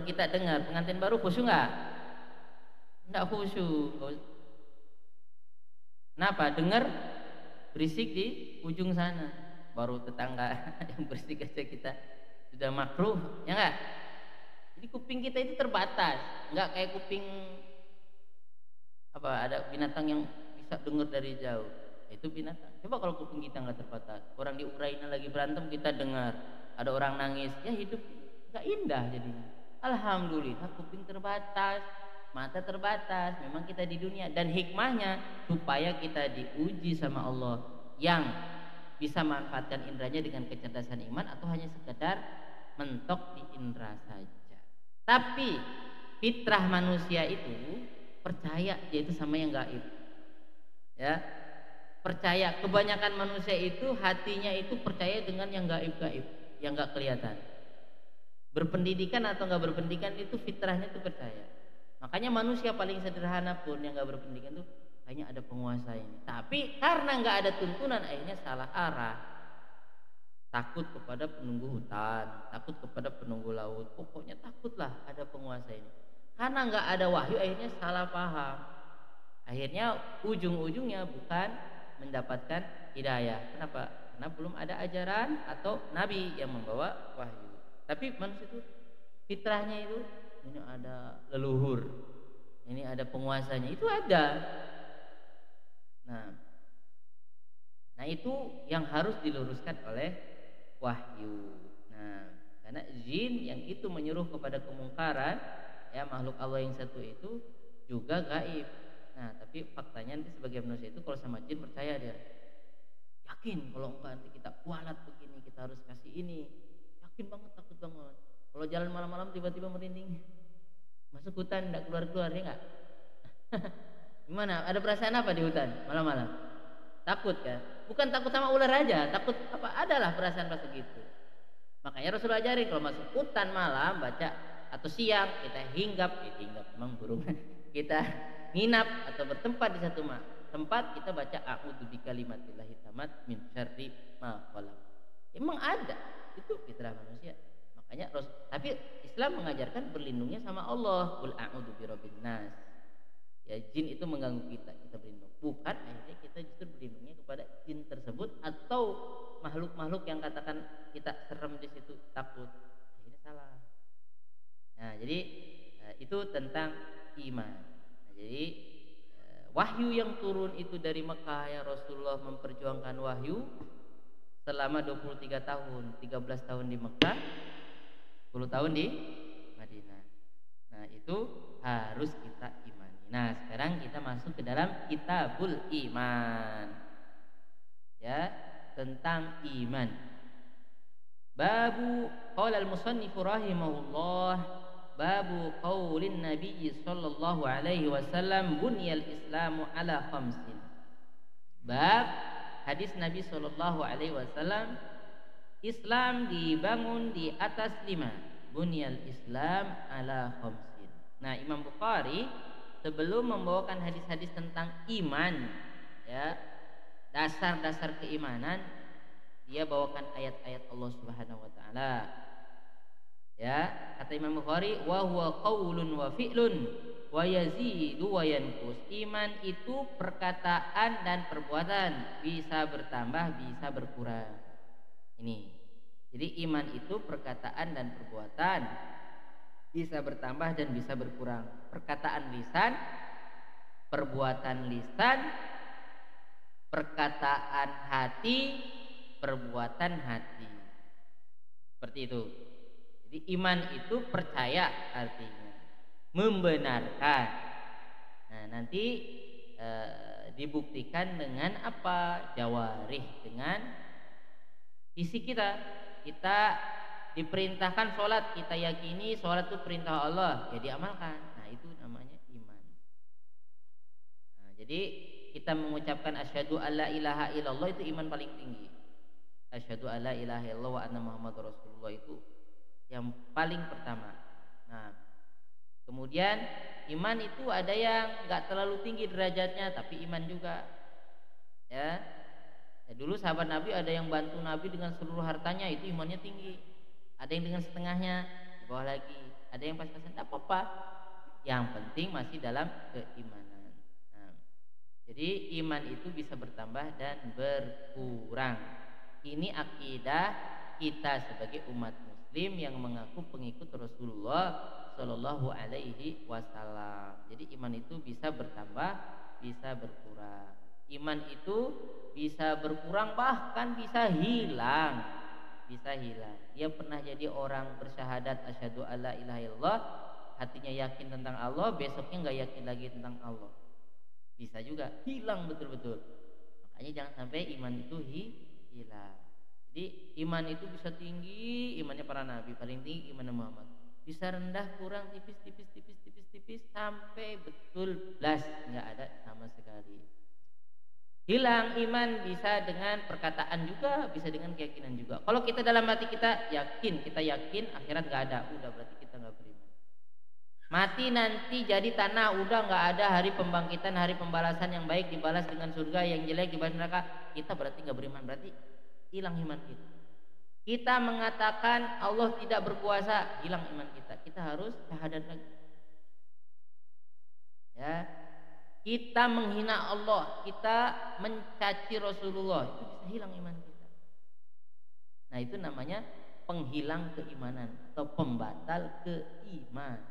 kita dengar. Pengantin baru khusyuk nggak? Nggak khusyuk. Kenapa? Dengar berisik di ujung sana, baru tetangga yang berisik aja kita sudah makruh, ya nggak? Jadi kuping kita itu terbatas, nggak kayak kuping ada binatang yang bisa dengar dari jauh. Itu binatang. Coba kalau kuping kita nggak terbatas, orang di Ukraina lagi berantem kita dengar, ada orang nangis, ya hidup nggak indah jadinya. Alhamdulillah kuping terbatas, mata terbatas, memang kita di dunia, dan hikmahnya supaya kita diuji sama Allah yang bisa manfaatkan indranya dengan kecerdasan iman atau hanya sekedar mentok di indera saja. Tapi fitrah manusia itu percaya yaitu sama yang gaib, ya, percaya. Kebanyakan manusia itu hatinya itu percaya dengan yang gaib-gaib, yang nggak kelihatan. Berpendidikan atau nggak berpendidikan itu fitrahnya itu percaya. Makanya manusia paling sederhana pun yang nggak berpendidikan tuh kayaknya ada penguasa ini. Tapi karena nggak ada tuntunan akhirnya salah arah. Takut kepada penunggu hutan, takut kepada penunggu laut. Pokoknya takutlah ada penguasa ini. Karena nggak ada wahyu akhirnya salah paham. Akhirnya ujung-ujungnya bukan mendapatkan hidayah. Kenapa? Karena belum ada ajaran atau nabi yang membawa wahyu. Tapi manusia itu fitrahnya itu ini ada leluhur, ini ada penguasanya, itu ada. Nah itu yang harus diluruskan oleh wahyu. Nah, karena jin yang itu menyuruh kepada kemungkaran, ya makhluk Allah yang satu itu juga gaib. Nah, tapi faktanya nanti sebagai manusia itu kalau sama jin percaya dia. Yakin kalau enggak nanti kita kualat begini, kita harus kasih ini. Yakin banget, takut banget. Kalau jalan malam-malam tiba-tiba merinding. Masuk hutan enggak keluar-keluar, ya enggak? Gimana? Ada perasaan apa di hutan malam-malam? Takut kan? Bukan takut sama ular aja, takut apa? Adalah perasaan gitu. Makanya Rasulullah ajarin kalau masuk hutan malam baca atau siang kita hinggap memang burung. Kita nginap atau bertempat di satu tempat kita baca a'udzu bikalimatillahi tamat min syarri ma khalaq. Emang ada, itu fitrah manusia. Makanya tapi Islam mengajarkan berlindungnya sama Allah. Qul a'udzu birabbin nas. Ya jin itu mengganggu kita berlindung. Bukan akhirnya kita justru berlindungnya kepada jin tersebut atau makhluk-makhluk yang katakan kita serem di situ takut. Akhirnya salah. Nah, jadi itu tentang iman. Nah, jadi wahyu yang turun itu dari Mekah, ya Rasulullah memperjuangkan wahyu selama 23 tahun, 13 tahun di Mekah, 10 tahun di Madinah. Nah, itu harus kita imani. Nah, sekarang kita masuk ke dalam Kitabul Iman. Ya, tentang iman. Babu qala al-musannif rahimahullah, babu qaulin Nabi sallallahu alaihi wasallam bunyal Islamu ala khamsin. Bab hadis Nabi sallallahu alaihi wasallam, Islam dibangun di atas 5. Bunyal Islam ala khamsin. Nah, Imam Bukhari sebelum membawakan hadis-hadis tentang iman, ya, dasar-dasar keimanan, dia bawakan ayat-ayat Allah Subhanahu wa taala. Ya, kata Imam Bukhari, wa huwa qaulun wa fi'lun wa yazidu wa yanqus. Iman itu perkataan dan perbuatan, bisa bertambah, bisa berkurang. Ini. Jadi iman itu perkataan dan perbuatan, bisa bertambah dan bisa berkurang. Perkataan lisan, perbuatan lisan, perkataan hati, perbuatan hati. Seperti itu. Jadi iman itu percaya, artinya membenarkan. Nah, nanti dibuktikan dengan apa? Jawarih, dengan fisik kita. Kita diperintahkan sholat, kita yakini sholat itu perintah Allah, ya diamalkan. Nah, itu namanya iman. Nah, jadi kita mengucapkan asyhadu alla ilaha illallah, itu iman paling tinggi. Asyhadu alla ilaha illallah wa anna muhammadar rasulullah, itu yang paling pertama. Nah, kemudian iman itu ada yang nggak terlalu tinggi derajatnya, tapi iman juga. Ya, dulu sahabat Nabi ada yang bantu Nabi dengan seluruh hartanya, itu imannya tinggi. Ada yang dengan setengahnya, di bawah lagi. Ada yang pas-pasan, tidak apa-apa. Yang penting masih dalam keimanan. Nah, jadi iman itu bisa bertambah dan berkurang. Ini akidah kita sebagai umat Muslim yang mengaku pengikut Rasulullah Shallallahu Alaihi Wasallam. Jadi iman itu bisa bertambah, bisa berkurang. Iman itu bisa berkurang, bahkan bisa hilang. Bisa hilang. Dia pernah jadi orang bersyahadat asyhadu alla ilaha illallah, hatinya yakin tentang Allah, besoknya nggak yakin lagi tentang Allah. Bisa juga hilang betul-betul. Makanya jangan sampai iman itu hilang. Jadi iman itu bisa tinggi, imannya para nabi, paling tinggi iman Muhammad. Bisa rendah, kurang, tipis sampai betul belas, nggak ada sama sekali. Hilang iman bisa dengan perkataan juga, bisa dengan keyakinan juga. Kalau kita dalam hati kita yakin akhirat nggak ada, udah berarti kita nggak beriman. Mati nanti jadi tanah, udah nggak ada hari pembangkitan, hari pembalasan, yang baik dibalas dengan surga, yang jelek dibalas neraka. Kita berarti nggak beriman, berarti hilang iman kita. Kita mengatakan Allah tidak berkuasa, hilang iman kita. Kita harus syahadat lagi. Ya, kita menghina Allah, kita mencaci Rasulullah, itu bisa hilang iman kita. Nah, itu namanya penghilang keimanan atau pembatal keimanan.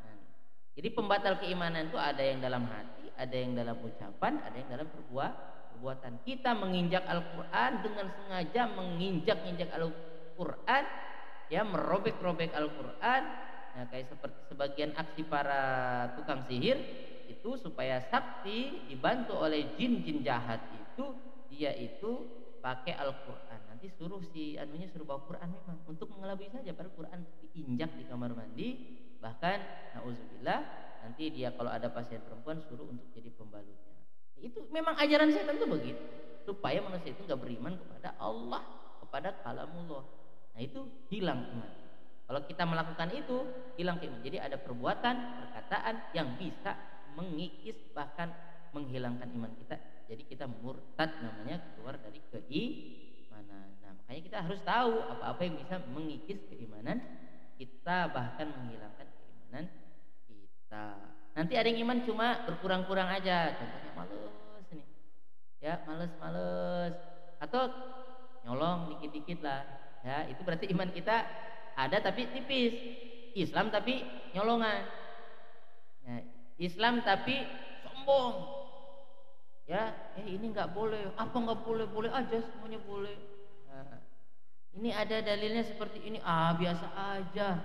Jadi pembatal keimanan itu ada yang dalam hati, ada yang dalam ucapan, ada yang dalam perbuatan. Kita menginjak Al-Quran dengan sengaja menginjak-injak Al-Quran, ya, merobek-robek Al-Quran. Nah, kayak seperti sebagian aksi para tukang sihir itu, supaya sakti dibantu oleh jin-jin jahat itu, dia itu pakai Al-Quran. Nanti suruh si anunya suruh bawa Quran memang untuk mengelabui saja, padahal Quran diinjak di kamar mandi. Bahkan na'udzubillah, nanti dia kalau ada pasien perempuan suruh untuk jadi pembalutnya. Itu memang ajaran setan itu begitu, supaya manusia itu nggak beriman kepada Allah, kepada kalamullah. Nah, itu hilang iman. Kalau kita melakukan itu, hilang iman. Jadi ada perbuatan, perkataan yang bisa mengikis, bahkan menghilangkan iman kita. Jadi kita murtad, namanya keluar dari keimanan. Nah, makanya kita harus tahu apa-apa yang bisa mengikis keimanan kita, bahkan menghilangkan keimanan kita. Nanti ada yang iman cuma berkurang-kurang aja, contohnya males nih, ya, males, atau nyolong dikit-dikit lah, ya, itu berarti iman kita ada tapi tipis. Islam tapi nyolongan, ya, Islam tapi sombong, ya, ini nggak boleh, apa nggak boleh, boleh aja, semuanya boleh. Nah, ini ada dalilnya seperti ini, biasa aja.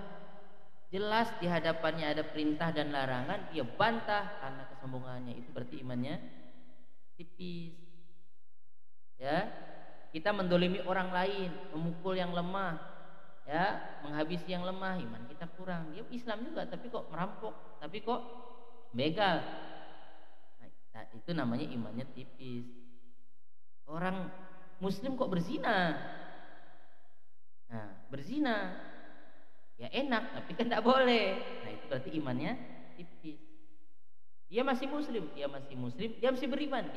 Jelas di hadapannya ada perintah dan larangan, dia bantah karena kesombongannya. Itu berarti imannya tipis. Ya, kita mendolimi orang lain, memukul yang lemah, ya, menghabisi yang lemah, iman kita kurang. Dia Islam juga, tapi kok merampok, tapi kok begal. Nah, itu namanya imannya tipis. Orang Muslim kok berzina? Nah, berzina ya enak, tapi kan tidak boleh. Nah, itu berarti imannya tipis. Dia masih muslim, dia masih beriman,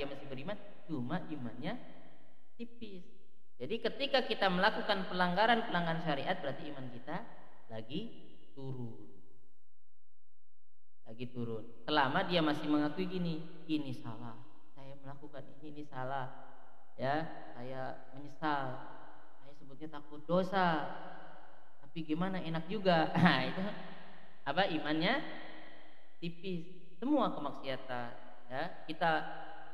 cuma imannya tipis. Jadi ketika kita melakukan pelanggaran syariat, berarti iman kita lagi turun. Selama dia masih mengakui ini salah, saya melakukan ini salah, ya, saya menyesal, saya sebutnya takut dosa, tapi gimana, enak juga. Nah, itu apa, imannya tipis. Semua kemaksiatan, ya, kita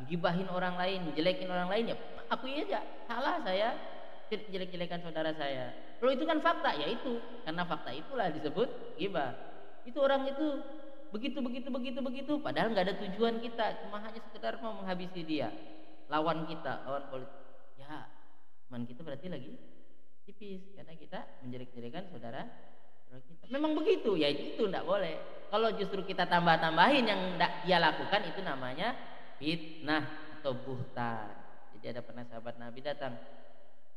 gibahin orang lain, jelekin orang lain, ya akui aja, salah saya jelek-jelekan saudara saya. Kalau itu kan fakta, ya itu karena fakta itulah disebut gibah. Itu orang itu begitu, padahal nggak ada tujuan kita, cuma hanya sekedar mau menghabisi dia, lawan kita, lawan politik. Ya, iman kita berarti lagi tipis karena kita menjelek-jelekan saudara kita. Memang begitu, ya itu tidak boleh. Kalau justru kita tambah-tambahin yang tidak dia lakukan, itu namanya fitnah atau buhtan. Jadi ada pernah sahabat Nabi datang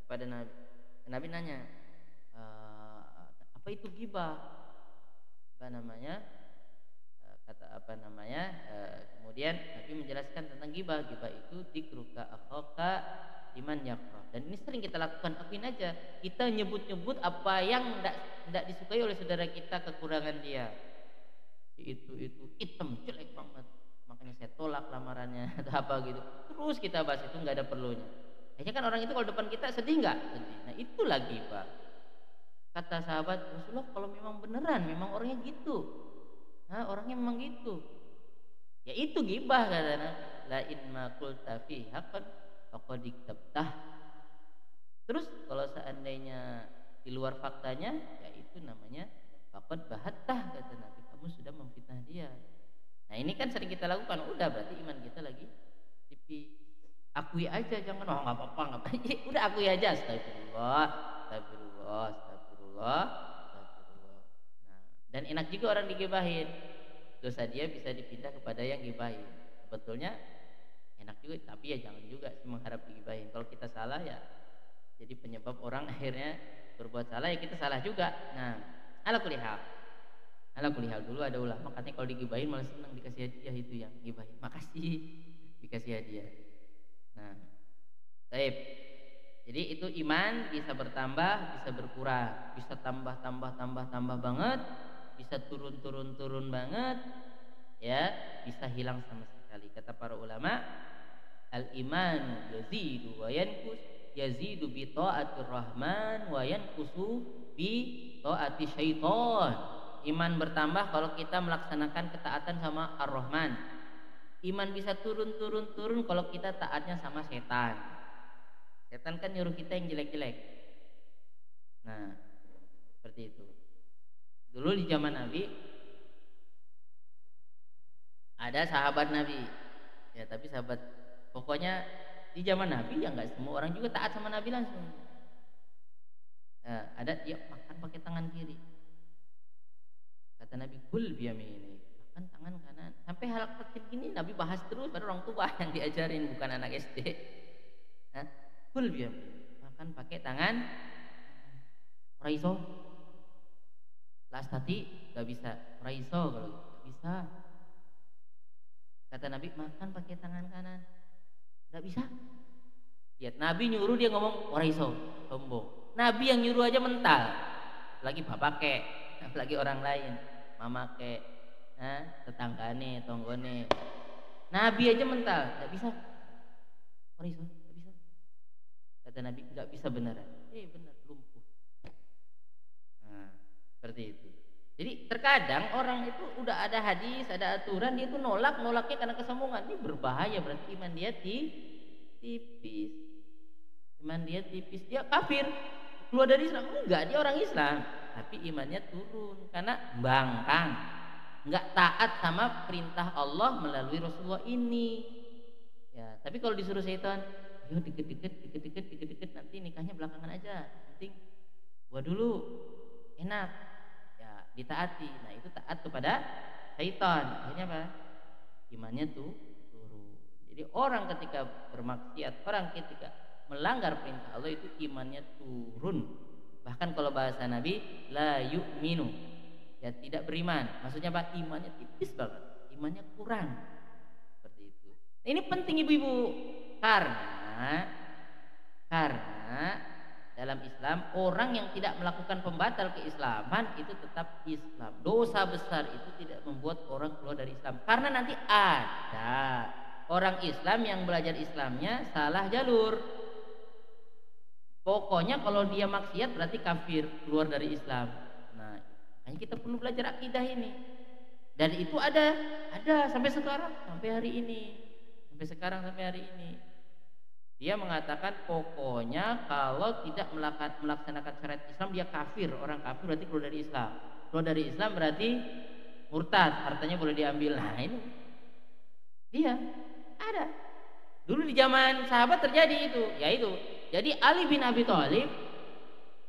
kepada Nabi. Nabi nanya, apa itu ghibah? Kemudian Nabi menjelaskan tentang ghibah. Ghibah itu dzikruka akhaka liman yakrah. Dan ini sering kita lakukan, akuin aja. Kita nyebut-nyebut apa yang tidak disukai oleh saudara kita, kekurangan dia. Itu hitam, jelek banget, makanya saya tolak lamarannya atau apa gitu. Terus kita bahas, itu nggak ada perlunya. Akhirnya kan orang itu kalau depan kita sedih nggak? Sedih. Nah, itu lagi Pak. Kata sahabat Rasulullah, kalau memang beneran, memang orangnya gitu, orangnya memang gitu, ya itu ghibah katanya. La in ma qulta fi haqqan faqad iktabtah. Terus kalau seandainya di luar faktanya, ya itu namanya faqad bahattah, kata Nabi, kamu sudah memfitnah dia. Nah, ini kan sering kita lakukan, udah berarti iman kita lagi tipis. Akui aja, jangan nggak apa-apa, udah akui aja, astagfirullah. Nah, dan enak juga orang digibahin, dosa dia bisa dipindah kepada yang gibahin. Sebetulnya enak juga, tapi ya jangan juga mengharap digibahin. Kalau kita salah, ya jadi penyebab orang akhirnya berbuat salah, ya kita salah juga. Nah, ala kulli hal, Ala kulihal dulu ada ulama katanya kalau digibahin malah senang dikasih hadiah itu yang gibahin. Makasih dikasih hadiah. Nah, baik. Jadi itu iman bisa bertambah, bisa berkurang, bisa tambah banget, bisa turun banget, ya, bisa hilang sama sekali. Kata para ulama, al-iman yazidu wa yanqus, yazidu bi taatir rahman wa yanqusu bi taati syaiton. Iman bertambah kalau kita melaksanakan ketaatan sama Ar-Rahman. Iman bisa turun kalau kita taatnya sama setan. Setan kan nyuruh kita yang jelek-jelek. Nah, seperti itu. Dulu di zaman Nabi ada sahabat Nabi. Ya, tapi sahabat pokoknya di zaman Nabi ya nggak semua orang juga taat sama Nabi langsung. Nah, ada dia makan pakai tangan kiri. Kata Nabi, kul biyamini, makan tangan kanan. Sampai hal kecil gini Nabi bahas terus pada orang tua yang diajarin, bukan anak SD. Nah, kul biyamini, makan pakai tangan. Raiso, lastati, gak bisa. Raiso kalau gak bisa. Kata Nabi, makan pakai tangan kanan. Gak bisa. Lihat, Nabi nyuruh dia ngomong raiso, sombong. Nabi yang nyuruh aja mental. Lagi bapak kek, apalagi orang lain, mama kek, tetanggane, tonggone. Nabi aja mental, nggak bisa. Raiso, nggak bisa. Kata Nabi, nggak bisa beneran. Bener, lumpuh. Nah, seperti itu. Jadi terkadang orang itu udah ada hadis, ada aturan, dia itu nolaknya karena kesombongan. Ini berbahaya, berarti iman dia tipis. Iman dia tipis, dia kafir. Keluar dari Islam enggak, dia orang Islam, tapi imannya turun karena bangkang, enggak taat sama perintah Allah melalui Rasulullah ini. Ya, tapi kalau disuruh setan, ayo dikit-dikit, nanti nikahnya belakangan aja, penting buat dulu, enak, ya ditaati. Nah itu taat kepada setan, akhirnya apa? Imannya tuh turun. Jadi orang ketika bermaksiat, orang ketika melanggar perintah Allah itu imannya turun. Bahkan kalau bahasa Nabi, la yu'minu, ya tidak beriman. Maksudnya apa? Imannya tipis banget, imannya kurang. Seperti itu. Nah, ini penting ibu-ibu, karena dalam Islam orang yang tidak melakukan pembatal keislaman itu tetap Islam. Dosa besar itu tidak membuat orang keluar dari Islam. Karena nanti ada orang Islam yang belajar Islamnya salah jalur. Pokoknya kalau dia maksiat berarti kafir, keluar dari Islam. Nah, hanya kita perlu belajar akidah ini. Dan itu ada sampai sekarang, sampai hari ini. Dia mengatakan pokoknya kalau tidak melaksanakan syariat Islam dia kafir, orang kafir berarti keluar dari Islam. Keluar dari Islam berarti murtad, hartanya boleh diambil. Nah, ini dia ada. Dulu di zaman sahabat terjadi itu, yaitu jadi Ali bin Abi Thalib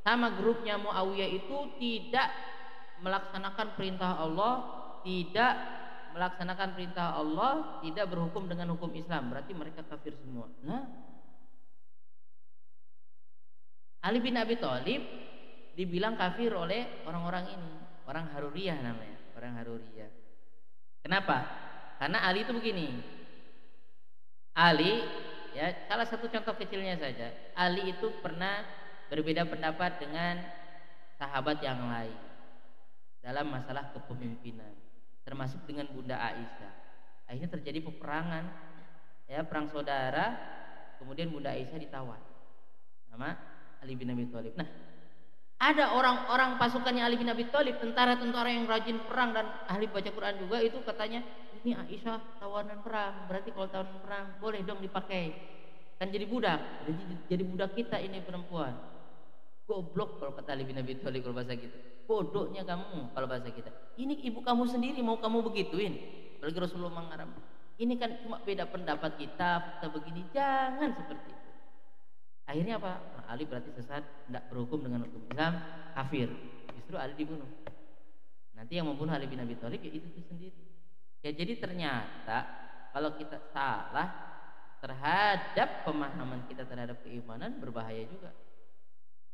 sama grupnya Muawiyah itu tidak melaksanakan perintah Allah, tidak berhukum dengan hukum Islam, berarti mereka kafir semua. Nah, Ali bin Abi Thalib dibilang kafir oleh orang-orang ini, orang Haruriyah namanya, orang Haruriyah. Kenapa? Karena Ali itu begini. Ali, ya salah satu contoh kecilnya saja, Ali itu pernah berbeda pendapat dengan sahabat yang lain dalam masalah kepemimpinan, termasuk dengan Bunda Aisyah. Akhirnya terjadi peperangan, ya perang saudara. Kemudian Bunda Aisyah ditawan sama Ali bin Abi Thalib. Nah, ada orang-orang pasukannya Ali bin Abi Thalib, tentara-tentara yang rajin perang dan ahli baca Quran juga, itu katanya, ini Aisyah tawanan perang, berarti kalau tawanan perang boleh dong dipakai, kan jadi budak, jadi budak kita ini perempuan. Goblok kalau kata Ali bin Abi Thalib kalau bahasa kita, bodohnya kamu kalau bahasa kita. Ini ibu kamu sendiri mau kamu begituin, apalagi Rasulullah mengharam. Ini kan cuma beda pendapat kita begini, jangan seperti itu. Akhirnya apa? Nah, Ali berarti sesat, tidak berhukum dengan hukum Islam, kafir. Justru Ali dibunuh. Nanti yang membunuh Ali bin Abi Thalib ya itu sendiri. Ya jadi ternyata kalau kita salah terhadap pemahaman kita terhadap keimanan berbahaya juga.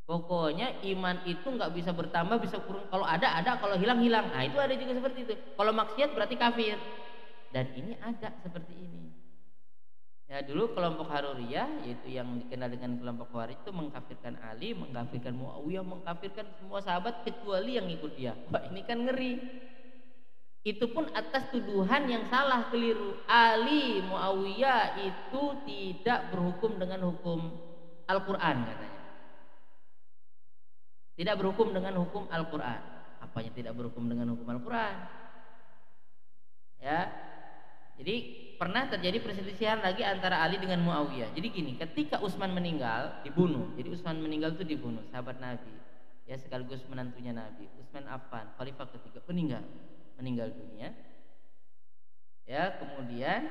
Pokoknya iman itu nggak bisa bertambah, bisa kurang. Kalau ada, kalau hilang, hilang. Nah itu ada juga seperti itu. Kalau maksiat berarti kafir. Dan ini ada seperti ini. Ya dulu kelompok Haruriyah, yaitu yang dikenal dengan kelompok Khawarij, itu mengkafirkan Ali, mengkafirkan Muawiyah, mengkafirkan semua sahabat kecuali yang ikut dia. Wah ini kan ngeri. Itu pun atas tuduhan yang salah, keliru. Ali, Muawiyah itu tidak berhukum dengan hukum Al-Quran katanya. Tidak berhukum dengan hukum Al-Quran. Apanya tidak berhukum dengan hukum Al-Quran? Ya, jadi pernah terjadi perselisihan lagi antara Ali dengan Muawiyah. Jadi gini, ketika Utsman meninggal, dibunuh. Jadi Utsman meninggal itu dibunuh, sahabat Nabi. Ya sekaligus menantunya Nabi. Utsman Affan, khalifah ketiga, meninggal dunia. Ya, kemudian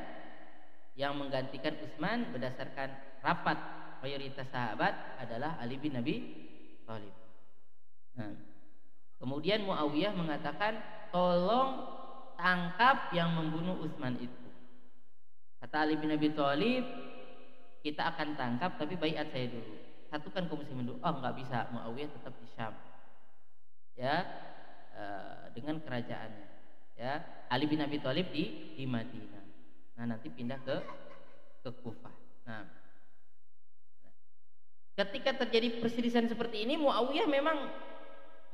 yang menggantikan Utsman berdasarkan rapat mayoritas sahabat adalah Ali bin Abi Thalib. Nah, kemudian Muawiyah mengatakan, tolong tangkap yang membunuh Utsman itu. Kata Ali bin Abi Thalib, kita akan tangkap tapi baiat saya dulu. Satukan kaum muslimin dulu. Oh nggak bisa, Muawiyah tetap di Syam. Ya, dengan kerajaannya. Ya, Ali bin Abi Thalib di Madinah. Nah nanti pindah ke Kufah. Nah, ketika terjadi perselisihan seperti ini, Muawiyah memang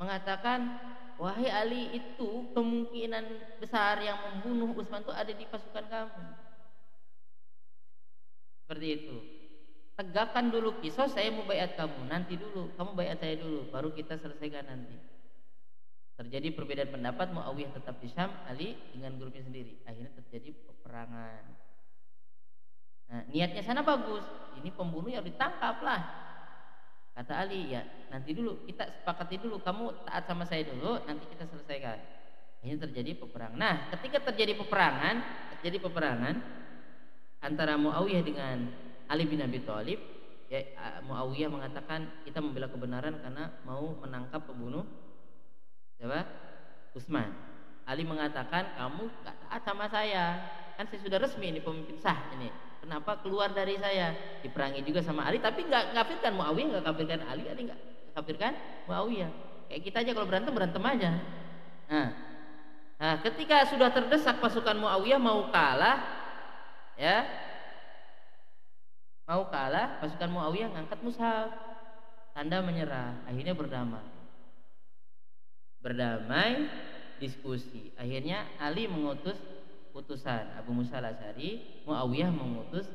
mengatakan, wahai Ali, itu kemungkinan besar yang membunuh Utsman itu ada di pasukan kamu. Seperti itu. Tegakkan dulu kisos, saya mau baiat kamu. Nanti dulu, kamu baiat saya dulu, baru kita selesaikan nanti. Terjadi perbedaan pendapat, Muawiyah tetap di Syam, Ali dengan grupnya sendiri. Akhirnya terjadi peperangan. Nah, niatnya sana bagus. Ini pembunuh yang ditangkap lah. Kata Ali, ya nanti dulu kita sepakati dulu, kamu taat sama saya dulu, nanti kita selesaikan. Akhirnya terjadi peperangan. Nah, ketika terjadi peperangan antara Muawiyah dengan Ali bin Abi Thalib, ya, Muawiyah mengatakan kita membela kebenaran karena mau menangkap pembunuh siapa? Utsman. Ali mengatakan kamu gak taat sama saya, kan saya sudah resmi ini pemimpin sah ini. Kenapa keluar dari saya? Diperangi juga sama Ali, tapi nggak kafirkan Muawiyah, nggak kafirkan Ali nggak kafirkan Muawiyah. Kayak kita aja kalau berantem aja. Nah, ketika sudah terdesak pasukan Muawiyah mau kalah, ya, pasukan Muawiyah ngangkat mushaf, tanda menyerah. Akhirnya berdamai, diskusi. Akhirnya Ali mengutus putusan, Abu Musa al-Asy'ari, Muawiyah mengutus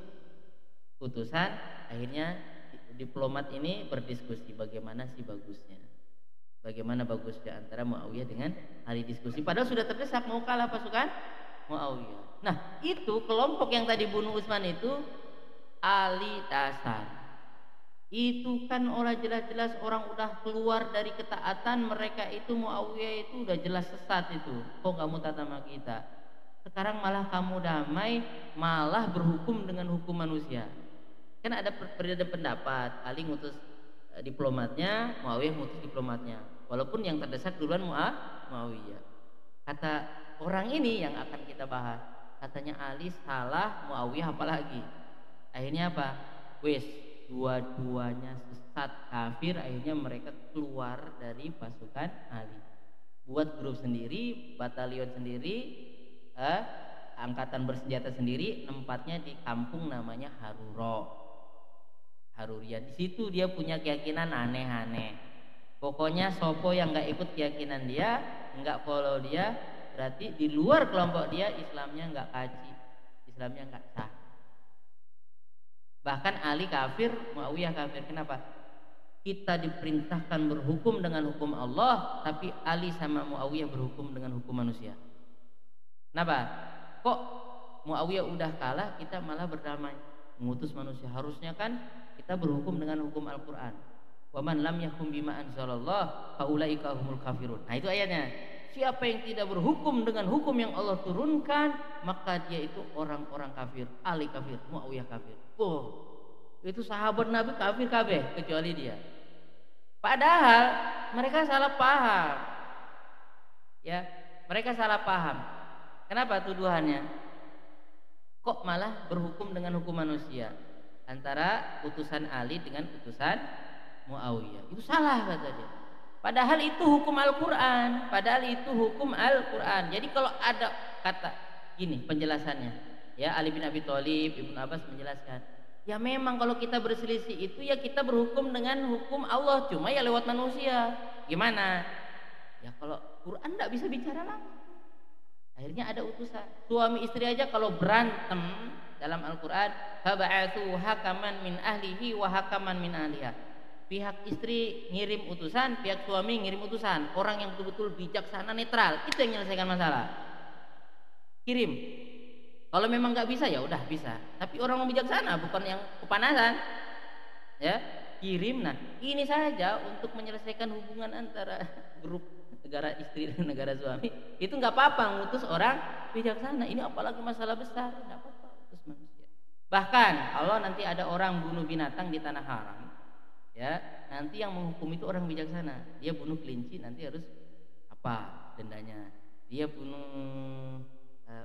putusan. Akhirnya diplomat ini berdiskusi bagaimana bagusnya antara Muawiyah dengan Ali, diskusi. Padahal sudah terdesak mau kalah pasukan Muawiyah. Nah itu kelompok yang tadi bunuh Utsman itu Ali dasar. Itu kan orang jelas-jelas orang udah keluar dari ketaatan mereka itu. Muawiyah itu udah jelas sesat itu. Kok nggak mau taat sama kita? Sekarang malah kamu damai, malah berhukum dengan hukum manusia. Kan ada perbedaan pendapat. Ali ngutus diplomatnya, Muawiyah ngutus diplomatnya. Walaupun yang terdesak duluan Muawiyah. Kata orang ini yang akan kita bahas, katanya Ali salah, Muawiyah apalagi. Akhirnya apa? Wes, dua-duanya sesat, kafir. Akhirnya mereka keluar dari pasukan Ali, buat grup sendiri, batalion sendiri, angkatan bersenjata sendiri, tempatnya di kampung namanya Haruriyah. Di situ dia punya keyakinan aneh-aneh. Pokoknya sopo yang nggak ikut keyakinan dia, nggak follow dia, berarti di luar kelompok dia, Islamnya nggak kaji, Islamnya nggak sah. Bahkan Ali kafir, Muawiyah kafir. Kenapa? Kita diperintahkan berhukum dengan hukum Allah, tapi Ali sama Muawiyah berhukum dengan hukum manusia. Kenapa? Kok Muawiyah udah kalah, kita malah berdamai, mengutus manusia? Harusnya kan kita berhukum dengan hukum Al-Quran. Wa man lam yahkum bima anzalallah fa ulaika humul kafirun. Nah itu ayatnya. Siapa yang tidak berhukum dengan hukum yang Allah turunkan, maka dia itu orang-orang kafir. Ali kafir, Muawiyah kafir. Oh, itu sahabat Nabi kafir kabeh kecuali dia. Padahal mereka salah paham. Ya, mereka salah paham. Kenapa tuduhannya? Kok malah berhukum dengan hukum manusia? Antara utusan Ali dengan utusan Muawiyah. Itu salah kata dia. Padahal itu hukum Al-Quran. Jadi kalau ada kata gini penjelasannya, ya Ali bin Abi Thalib, Ibnu Abbas menjelaskan, ya memang kalau kita berselisih itu ya kita berhukum dengan hukum Allah, cuma ya lewat manusia. Gimana? Ya kalau Quran tidak bisa bicara langsung. Akhirnya ada utusan. Suami istri aja kalau berantem dalam Al-Quran, fab'atsu hakaman min ahlihi wa hakaman min ahliha. Pihak istri ngirim utusan, pihak suami ngirim utusan. Orang yang betul-betul bijaksana, netral, itu yang menyelesaikan masalah. Kirim. Kalau memang nggak bisa ya udah bisa. Tapi orang yang bijaksana, bukan yang kepanasan. Ya, kirim. Nah, ini saja untuk menyelesaikan hubungan antara grup negara istri dan negara suami. Itu nggak apa-apa ngutus orang bijaksana. Ini apalagi masalah besar, nggak apa-apa utus manusia. Bahkan kalau nanti ada orang bunuh binatang di tanah haram, ya nanti yang menghukum itu orang bijaksana. Dia bunuh kelinci nanti harus apa dendanya. Dia bunuh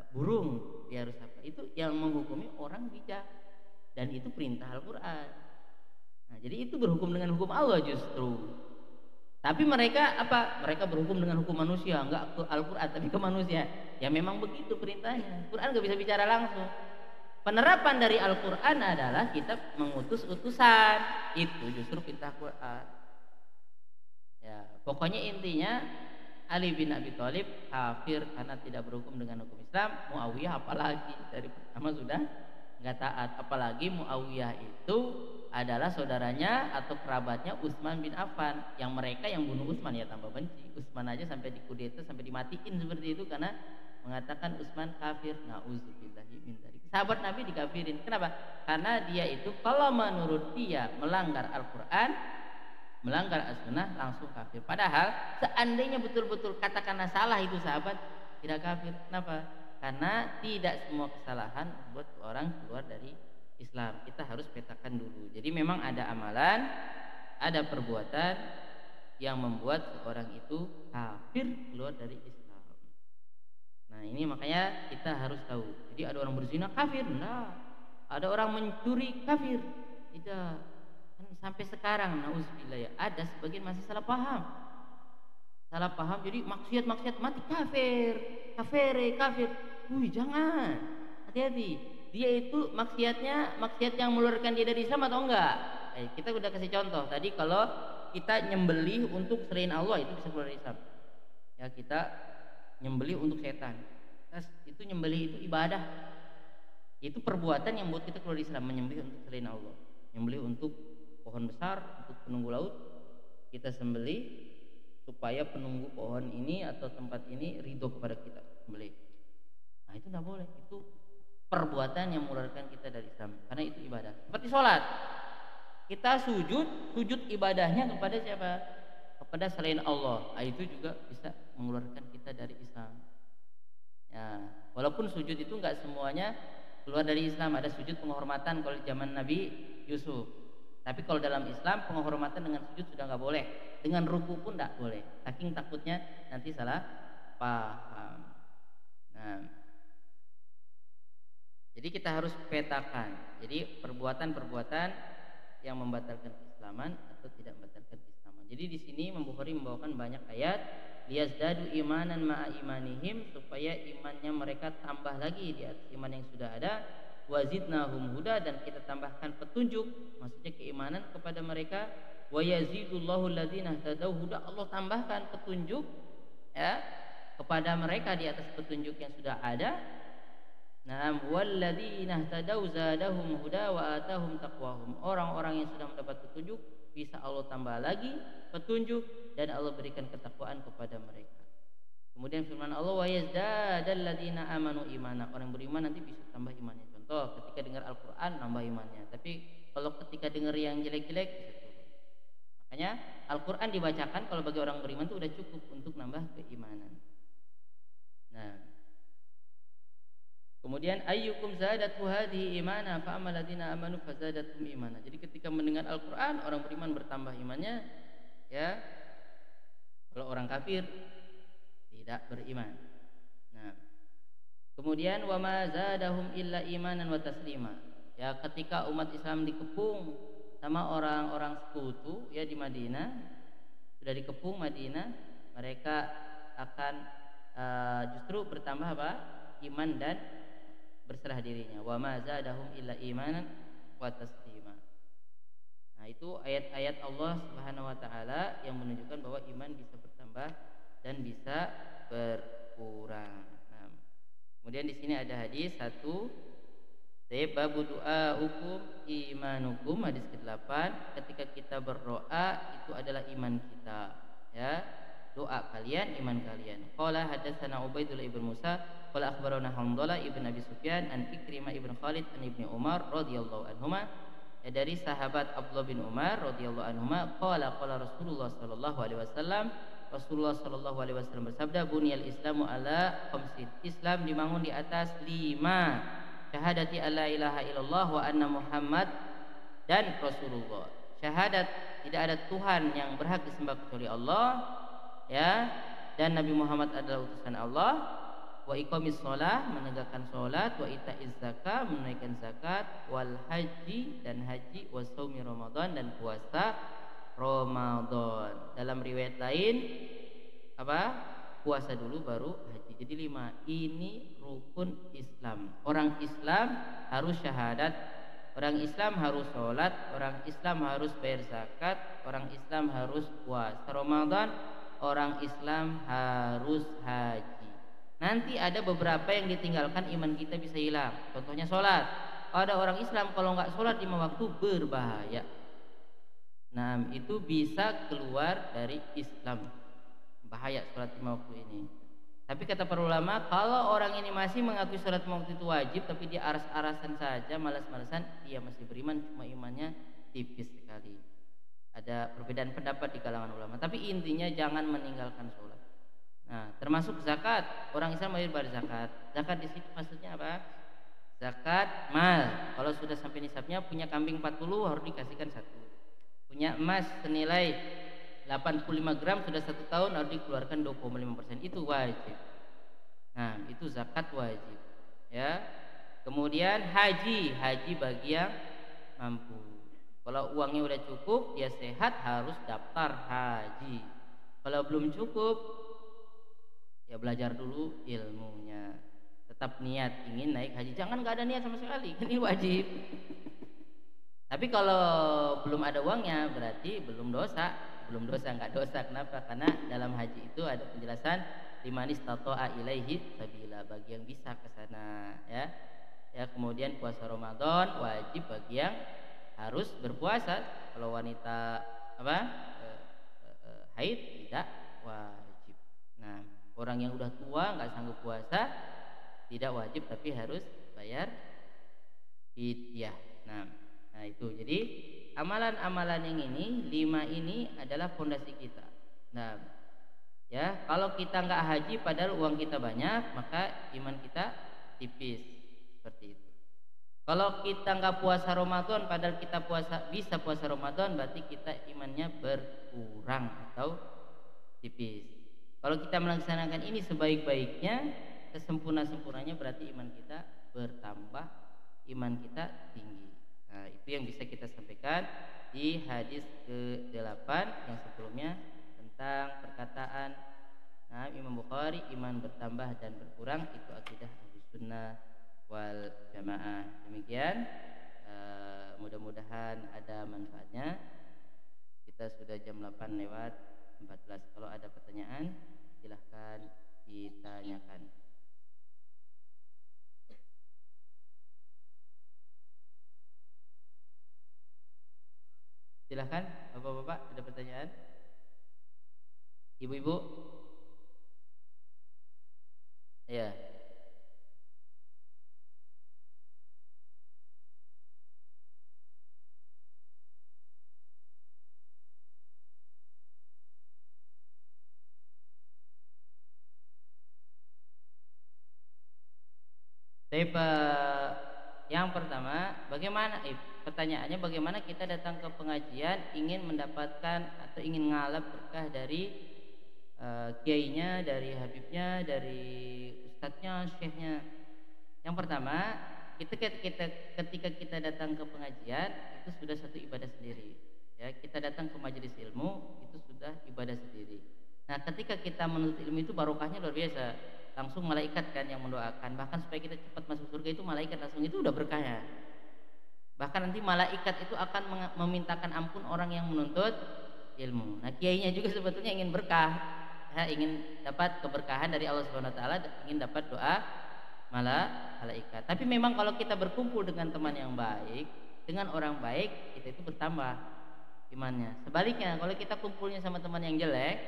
burung dia harus apa. Itu yang menghukumi orang bijak, dan itu perintah Al-Quran. Nah, jadi itu berhukum dengan hukum Allah justru. Tapi mereka apa? Mereka berhukum dengan hukum manusia, enggak ke Al-Quran tapi ke manusia. Ya memang begitu perintahnya. Quran nggak bisa bicara langsung. Penerapan dari Al-Quran adalah kita mengutus utusan. Itu justru perintah Quran. Ya, pokoknya intinya Ali bin Abi Thalib kafir karena tidak berhukum dengan hukum Islam. Muawiyah apalagi dari pertama sudah nggak taat. Apalagi Muawiyah itu adalah saudaranya atau kerabatnya Utsman bin Affan. Yang mereka yang bunuh Utsman ya tambah benci. Utsman aja sampai dikudeta, sampai dimatiin seperti itu karena mengatakan Utsman kafir. Nauzubillahi min dzalik. Sahabat Nabi dikafirin. Kenapa? Karena dia itu kalau menurut dia melanggar Al-Quran, melanggar As-Sunnah, langsung kafir. Padahal seandainya betul-betul katakanlah salah itu sahabat, tidak kafir. Kenapa? Karena tidak semua kesalahan membuat orang keluar dari Islam. Kita harus petakan dulu. Jadi memang ada amalan, ada perbuatan yang membuat seorang itu kafir keluar dari Islam. Nah ini makanya kita harus tahu. Jadi ada orang berzina kafir, nah. Ada orang mencuri kafir, tidak. Kan sampai sekarang, nauzubillah ya, ada sebagian masih salah paham. Salah paham, jadi maksiat mati kafir, kafir. Jangan, hati-hati. Dia itu maksiat yang mengeluarkan dia dari Islam atau enggak? Kita udah kasih contoh tadi, kalau kita nyembelih untuk selain Allah itu bisa keluar dari Islam. Ya kita nyembelih untuk setan. Itu nyembelih itu ibadah. Itu perbuatan yang buat kita keluar dari Islam, menyembelih untuk selain Allah. Nyembelih untuk pohon besar, untuk penunggu laut, kita sembelih supaya penunggu pohon ini atau tempat ini ridho kepada kita, sembelih. Nah itu tidak boleh. Itu perbuatan yang mengeluarkan kita dari Islam, karena itu ibadah. Seperti sholat, kita sujud ibadahnya kepada siapa? Kepada selain Allah. Nah, itu juga bisa mengeluarkan kita dari Islam. Ya, walaupun sujud itu enggak semuanya keluar dari Islam. Ada sujud penghormatan kalau di zaman Nabi Yusuf. Tapi kalau dalam Islam penghormatan dengan sujud sudah enggak boleh. Dengan ruku pun enggak boleh. Saking takutnya nanti salah paham. Nah, jadi kita harus petakan. Jadi perbuatan-perbuatan yang membatalkan keislaman atau tidak membatalkan keislaman. Jadi di sini Bukhari membawakan banyak ayat, liyazdadu imanan ma'a imanihim, supaya imannya mereka tambah lagi di atas iman yang sudah ada, wazidnahum huda, dan kita tambahkan petunjuk, maksudnya keimanan kepada mereka, wa yazidullahu alladzina ihtadaw huda, Allah tambahkan petunjuk ya kepada mereka di atas petunjuk yang sudah ada. Naam walladzina ihtadaw zadahum huda wa atahum taqwahum. Orang-orang yang sudah mendapat petunjuk bisa Allah tambah lagi petunjuk dan Allah berikan ketakwaan kepada mereka. Kemudian firman Allah, wa yazdadal ladzina amanu imana. Orang beriman nanti bisa tambah imannya. Contoh, ketika dengar Al-Qur'an nambah imannya. Tapi kalau ketika dengar yang jelek-jelek bisa turun. Makanya Al-Qur'an dibacakan kalau bagi orang beriman itu udah cukup untuk nambah keimanan. Nah, kemudian ayyukum zadatu hadhihi imana fa amal ladzina amanu fazadatum imana. Jadi ketika mendengar Al-Qur'an orang beriman bertambah imannya ya. Kalau orang kafir tidak beriman. Nah, kemudian wa ma zadahum illa imanan wa taslima. Ya, ketika umat Islam dikepung sama orang-orang sekutu ya di Madinah, sudah dikepung Madinah, mereka akan justru bertambah apa? Iman dan berserah dirinya. Wa ma zadahum illa imanan wa taslima. Nah, itu ayat-ayat Allah Subhanahu wa taala yang menunjukkan bahwa iman bisa bertambah dan bisa berkurang. Nah, kemudian di sini ada hadis satu, babu doa hukum imanukum, hadis ke-8, ketika kita berdoa itu adalah iman kita, ya. Doa kalian, iman kalian. Qala hadatsana Ubaidullah ibn Musa, qala akhbarana Hamdalah ibn Abi Sufyan an Ikrimah ibn Khalid an Ibnu Umar radhiyallahu anhuma, ya, dari sahabat Abdullah bin Umar radhiyallahu anhuma, qala Rasulullah sallallahu alaihi wasallam, Rasulullah sallallahu alaihi wasallam bersabda, bunyal Islamu ala khamsin, Islam dibangun di atas 5, syahadati alla ilaha illallah wa anna Muhammad dan Rasulullah, syahadat tidak ada Tuhan yang berhak disembah kecuali Allah, ya, dan Nabi Muhammad adalah utusan Allah, wa iqamis shalah, menegakkan salat, wa itaiz zakat, menunaikan zakat, wal haji, dan haji, wa shaumi Ramadan, dan puasa Ramadan. Dalam riwayat lain apa? Puasa dulu baru haji. Jadi 5. Ini rukun Islam. Orang Islam harus syahadat, orang Islam harus sholat, orang Islam harus bayar zakat, orang Islam harus puasa Ramadan, orang Islam harus haji. Nanti ada beberapa yang ditinggalkan, iman kita bisa hilang. Contohnya sholat. Ada orang Islam kalau nggak sholat 5 waktu berbahaya. Nah, itu bisa keluar dari Islam. Bahaya sholat 5 waktu ini. Tapi kata para ulama, kalau orang ini masih mengakui sholat 5 waktu itu wajib, tapi dia aras-arasan saja, malas-malasan, dia masih beriman, cuma imannya tipis sekali. Ada perbedaan pendapat di kalangan ulama, tapi intinya jangan meninggalkan sholat. Nah, termasuk zakat. Orang Islam wajib bayar zakat. Zakat di situ maksudnya apa? Zakat mal. Kalau sudah sampai nisabnya, punya kambing 40 harus dikasihkan 1. Punya emas senilai 85 gram sudah 1 tahun harus dikeluarkan 2,5%. Itu wajib. Nah, itu zakat wajib. Ya. Kemudian haji bagi yang mampu. Kalau uangnya udah cukup, dia sehat, harus daftar haji. Kalau belum cukup, ya belajar dulu ilmunya. Tetap niat ingin naik haji. Jangan nggak ada niat sama sekali, ini wajib. Tapi kalau belum ada uangnya, berarti belum dosa. Belum dosa, nggak dosa. Kenapa? Karena dalam haji itu ada penjelasan liman istata'a ilaihi sabila, bagi yang bisa ke sana, ya. Ya, kemudian puasa Ramadan wajib bagi yang harus berpuasa. Kalau wanita haid tidak wajib. Nah, orang yang udah tua nggak sanggup puasa tidak wajib, tapi harus bayar fidyah. Nah itu. Jadi amalan-amalan yang ini 5 ini adalah fondasi kita. Nah, ya, kalau kita nggak haji padahal uang kita banyak, maka iman kita tipis. Seperti itu. Kalau kita nggak puasa Ramadan padahal kita bisa puasa Ramadan, berarti kita imannya berkurang atau tipis. Kalau kita melaksanakan ini sebaik-baiknya, sesempurna-sempurnanya, berarti iman kita bertambah, iman kita tinggi. Nah, itu yang bisa kita sampaikan di hadis ke-8 yang sebelumnya tentang perkataan Imam Bukhari, iman bertambah dan berkurang, itu akidah Ahlussunnah wal Jamaah. Demikian, mudah-mudahan ada manfaatnya. Kita sudah jam 8:14. Kalau ada pertanyaan silahkan ditanyakan. Silahkan Bapak-bapak, ada pertanyaan? Ibu-ibu? Ya. Yang pertama, pertanyaannya bagaimana kita datang ke pengajian ingin mendapatkan atau ingin ngalap berkah dari kiainya, dari habibnya, dari ustadznya, syekhnya. Yang pertama, ketika kita datang ke pengajian itu sudah satu ibadah sendiri. Ya, kita datang ke majelis ilmu itu sudah ibadah sendiri. Nah, ketika kita menuntut ilmu itu barokahnya luar biasa. Langsung malaikat kan yang mendoakan. Bahkan supaya kita cepat masuk surga itu malaikat langsung, itu udah berkahnya. Bahkan nanti malaikat itu akan memintakan ampun orang yang menuntut ilmu. Nah, kiainya juga sebetulnya ingin berkah, ya, ingin dapat keberkahan dari Allah Subhanahu Wa Taala, ingin dapat doa malaikat. Tapi memang kalau kita berkumpul dengan teman yang baik, dengan orang baik, kita itu bertambah imannya. Sebaliknya, kalau kita kumpulnya sama teman yang jelek,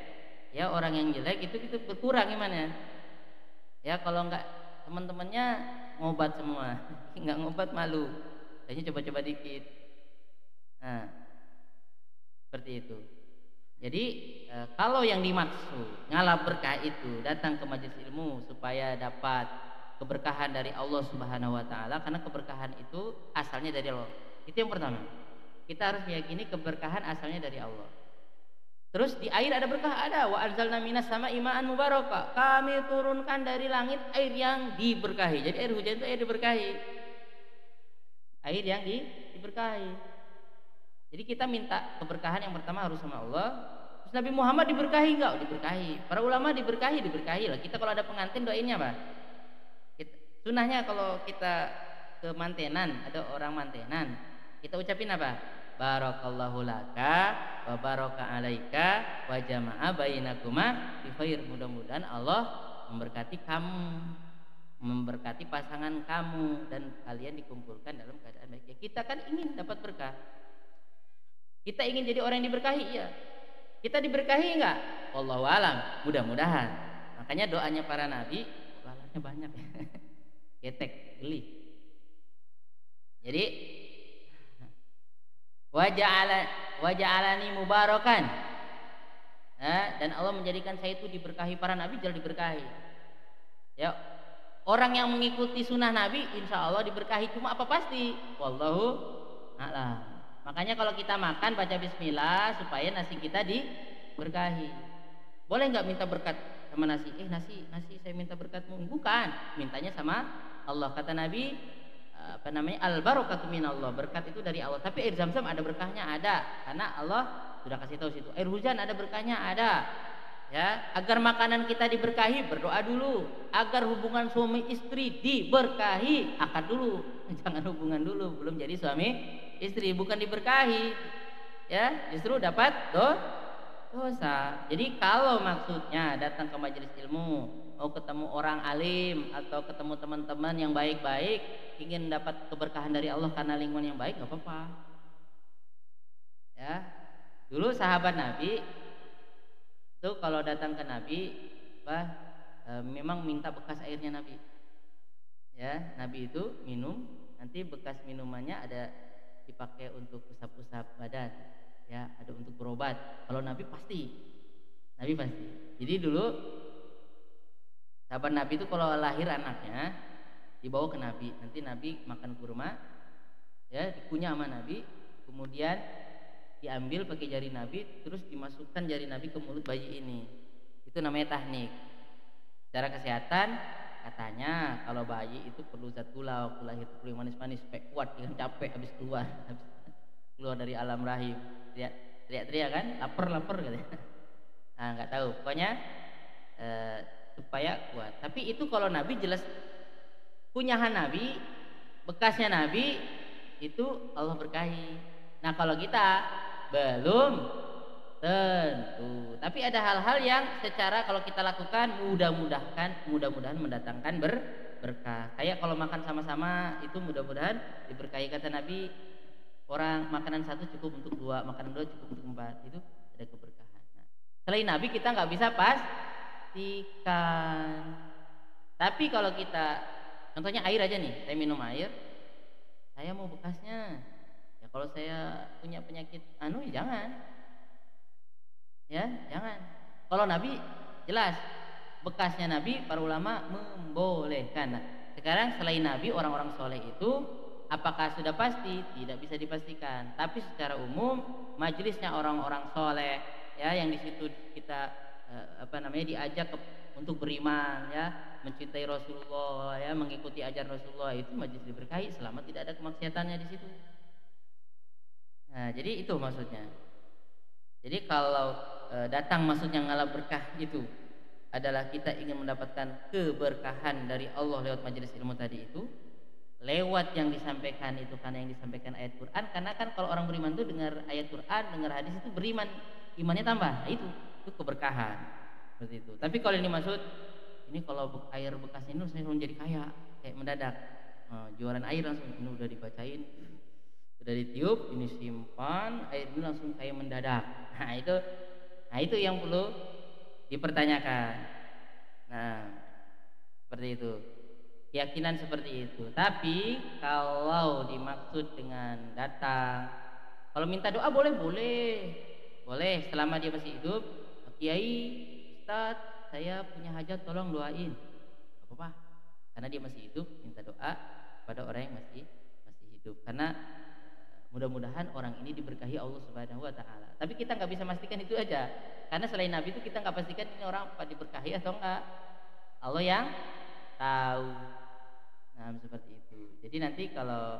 ya orang yang jelek itu kita berkurang imannya. Ya, kalau enggak teman-temannya ngobat semua, nggak ngobat malu. Hanya coba-coba dikit. Nah, seperti itu. Jadi kalau yang dimaksud ngalap berkah itu datang ke majelis ilmu supaya dapat keberkahan dari Allah Subhanahu Wa Taala, karena keberkahan itu asalnya dari Allah. Itu yang pertama. Kita harus meyakini keberkahan asalnya dari Allah. Terus di air ada berkah, ada. Wa anzalna minas sama'i ma'an mubarakah. Kami turunkan dari langit air yang diberkahi. Jadi air hujan itu air diberkahi. Air yang diberkahi. Jadi kita minta keberkahan yang pertama harus sama Allah. Terus Nabi Muhammad diberkahi enggak? Diberkahi. Para ulama diberkahi lah. Kita kalau ada pengantin doainnya apa? Sunahnya kalau kita ke mantenan, ada orang mantenan, kita ucapin apa? Barakallahu laka wa baraka alaika wa jama'a bainakuma bi khair. Mudah-mudahan Allah memberkati kamu, memberkati pasangan kamu, dan kalian dikumpulkan dalam keadaan baik. Ya, kita kan ingin dapat berkah. Kita ingin jadi orang yang diberkahi, ya. Kita diberkahi enggak? Wallahu alam. Mudah-mudahan. Makanya doanya para nabi, doanya banyak. Ketek, geli. Jadi waja'alani mubarakan. Dan Allah menjadikan saya itu diberkahi. Para nabi jelas diberkahi. Ya, orang yang mengikuti sunnah Nabi insya Allah diberkahi. Cuma apa pasti? Wallahu a'lam. Makanya kalau kita makan baca bismillah supaya nasi kita diberkahi. Boleh nggak minta berkat sama nasi? Nasi saya minta berkatmu. Bukan, mintanya sama Allah. Kata Nabi al barakatu minallah. Berkat itu dari Allah. Tapi air zam-zam ada berkahnya, ada. Karena Allah sudah kasih tahu situ. Air hujan ada berkahnya, ada. Ya, agar makanan kita diberkahi berdoa dulu. Agar hubungan suami istri diberkahi akad dulu. Jangan hubungan dulu belum jadi suami istri, bukan diberkahi. Ya, justru dapat dosa. Jadi kalau maksudnya datang ke majelis ilmu, mau ketemu orang alim atau ketemu teman-teman yang baik-baik, ingin dapat keberkahan dari Allah karena lingkungan yang baik, nggak apa-apa. Ya, dulu sahabat Nabi itu kalau datang ke Nabi, memang minta bekas airnya Nabi. Ya, Nabi itu minum, nanti bekas minumannya ada dipakai untuk usap-usap badan. Ya, ada untuk berobat. Kalau Nabi pasti. Jadi dulu sahabat Nabi itu kalau lahir anaknya dibawa ke Nabi. Nanti Nabi makan kurma, ya, dikunyah sama Nabi, kemudian diambil pakai jari Nabi, terus dimasukkan jari Nabi ke mulut bayi ini. Itu namanya tahnik. Secara kesehatan katanya kalau bayi itu perlu zat gula, waktu lahir itu perlu manis-manis supaya kuat, jangan capek habis keluar dari alam rahim. Teriak-teriak kan, lapar katanya. Nah, nggak tahu, pokoknya supaya kuat. Tapi itu kalau Nabi jelas kunyahan Nabi, bekasnya Nabi itu Allah berkahi. Nah, kalau kita belum tentu. Tapi ada hal-hal yang secara kalau kita lakukan mudah-mudahan mendatangkan berkah. Kayak kalau makan sama-sama itu mudah-mudahan diberkahi. Kata Nabi, orang makanan satu cukup untuk dua, makanan dua cukup untuk empat. Itu ada keberkahan. Nah, selain Nabi kita nggak bisa pastikan. Tapi kalau kita, contohnya air aja nih, saya minum air, saya mau bekasnya. Ya kalau saya punya penyakit jangan. Kalau Nabi jelas bekasnya Nabi, para ulama membolehkan. Nah, sekarang selain Nabi, orang-orang soleh itu apakah sudah pasti? Tidak bisa dipastikan. Tapi secara umum majelisnya orang-orang soleh, ya, yang di situ kita diajak untuk beriman ya, mencintai Rasulullah ya, mengikuti ajaran Rasulullah, itu majelis diberkahi selama tidak ada kemaksiatannya di situ. Nah, jadi itu maksudnya. Jadi kalau datang maksudnya ngalap berkah itu adalah kita ingin mendapatkan keberkahan dari Allah lewat majelis ilmu tadi itu, lewat yang disampaikan itu karena yang disampaikan ayat Quran. Karena kan kalau orang beriman itu dengar ayat Quran, dengar hadis itu beriman, imannya tambah. Nah, itu keberkahan seperti itu. Tapi kalau ini maksud ini kalau air bekas ini saya langsung jadi kaya kayak mendadak, jualan air langsung ini udah dibacain, udah ditiup, ini simpan air ini langsung kayak mendadak. Nah itu yang perlu dipertanyakan. Nah seperti itu, keyakinan seperti itu. Tapi kalau dimaksud dengan datang, kalau minta doa boleh selama dia masih hidup. Kiai, Ustadz, saya punya hajat tolong doain, gak apa-apa, karena dia masih hidup. Minta doa pada orang yang masih hidup, karena mudah-mudahan orang ini diberkahi Allah Subhanahu wa taala. Tapi kita nggak bisa pastikan itu aja. Karena selain Nabi itu kita nggak pastikan ini orang apa diberkahi atau enggak. Allah yang tahu. Nah, seperti itu. Jadi nanti kalau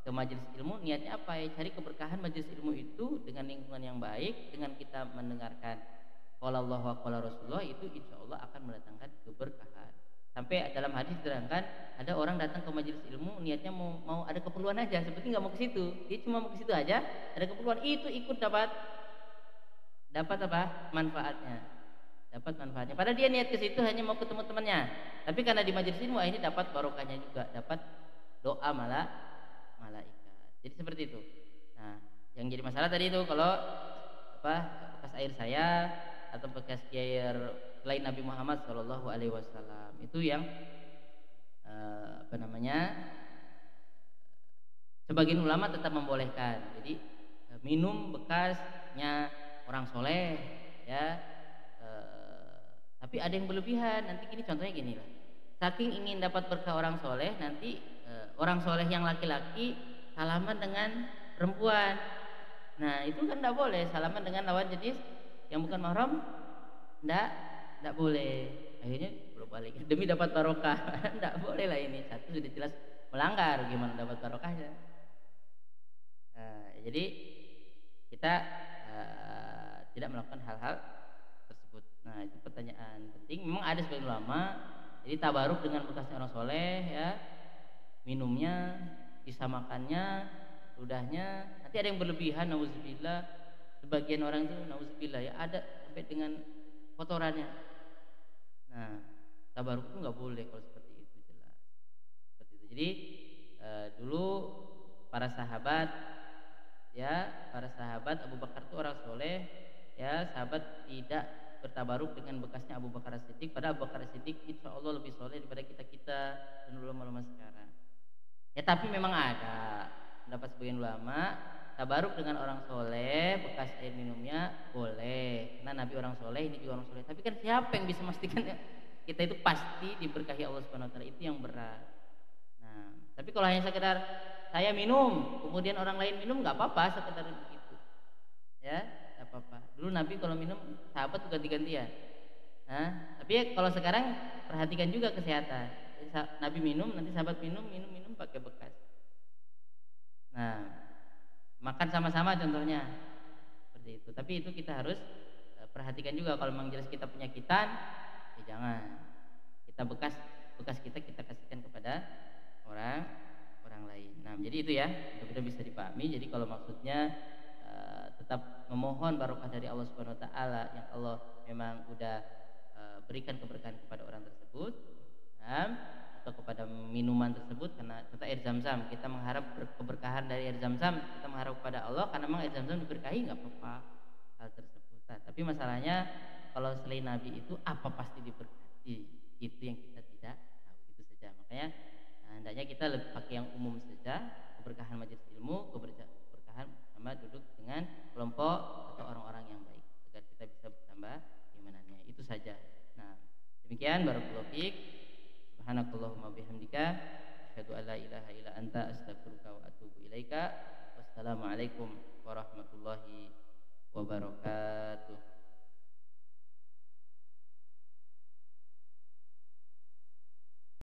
ke majelis ilmu niatnya apa ya? Cari keberkahan majelis ilmu itu dengan lingkungan yang baik, dengan kita mendengarkan qala Allah wa qala Rasulullah, itu insya Allah akan mendatangkan keberkahan. Sampai dalam hadis diterangkan ada orang datang ke majelis ilmu niatnya mau ada keperluan aja, seperti nggak mau ke situ, dia cuma mau ke situ aja, ada keperluan, itu ikut dapat apa manfaatnya, padahal dia niat ke situ hanya mau ketemu temannya, tapi karena di majelis ilmu ini dapat barokahnya juga, dapat doa malaikat. Jadi seperti itu. Nah, yang jadi masalah tadi itu kalau bekas air saya atau bekas air selain Nabi Muhammad Shallallahu Alaihi Wasallam, itu yang sebagian ulama tetap membolehkan. Jadi minum bekasnya orang soleh ya, tapi ada yang berlebihan. Nanti contohnya gini lah, saking ingin dapat berkah orang soleh, nanti orang soleh yang laki-laki salaman dengan perempuan. Nah itu kan tidak boleh, salaman dengan lawan jenis yang bukan mahram, tidak boleh. Akhirnya berbalik demi dapat barokah. Tidak boleh lah, ini satu sudah jelas melanggar, gimana dapat barokahnya. Jadi kita tidak melakukan hal-hal tersebut. Nah itu pertanyaan penting. Memang ada sebagian ulama jadi tabaruk dengan bekasnya orang soleh ya, minumnya, disamakannya, ludahnya. Nanti ada yang berlebihan, nauzubillah. Sebagian orang itu nauzubillah ya, ada sampai dengan kotorannya. Nah tabaruk itu nggak boleh kalau seperti itu, jelas seperti itu. Jadi dulu para sahabat Abu Bakar itu orang soleh ya, sahabat tidak bertabaruk dengan bekasnya Abu Bakar As-Siddiq, padahal Abu Bakar As-Siddiq insya Allah lebih soleh daripada kita dan ulama-ulama sekarang ya. Tapi memang ada pendapat sebagian ulama, tabaruk dengan orang soleh bekas air minumnya boleh, karena Nabi orang soleh, ini juga orang soleh. Tapi kan siapa yang bisa memastikan kita itu pasti diberkahi Allah Subhanahu Wa Taala? Itu yang berat. Nah tapi kalau hanya sekedar saya minum kemudian orang lain minum, nggak apa-apa, sekedar begitu ya, nggak apa-apa. Dulu Nabi kalau minum sahabat juga ganti-gantian. Nah tapi ya, kalau sekarang perhatikan juga kesehatan. Jadi, Nabi minum, nanti sahabat minum pakai bekas. Nah makan sama-sama contohnya seperti itu. Tapi itu kita harus perhatikan juga. Kalau memang jelas kita penyakitan ya jangan kita bekas kita kasihkan kepada orang lain. Nah jadi itu ya, mudah-mudahan bisa dipahami. Jadi kalau maksudnya tetap memohon barokah dari Allah Subhanahu Wa Taala yang Allah memang udah berikan keberkahan kepada orang tersebut, atau kepada minuman tersebut. Karena contoh air Zam-Zam, kita mengharap keberkahan dari air Zam-Zam, kita mengharap kepada Allah karena memang air Zam-Zam diberkahi, nggak apa-apa hal tersebut. Nah, tapi masalahnya kalau selain Nabi itu apa pasti diberkati, itu yang kita tidak tahu. Itu saja. Makanya hendaknya kita lebih pakai yang umum saja, keberkahan majelis ilmu, keberkahan sama duduk dengan kelompok atau orang-orang yang baik, agar kita bisa bertambah keimanannya. Itu saja. Nah demikian, barakallahu fiik. Subhanakallahumma bihamdika, asyhadu an la ilaha illa anta, astaghfiruka wa atubu ilaika. Wassalamualaikum warahmatullahi wabarakatuh.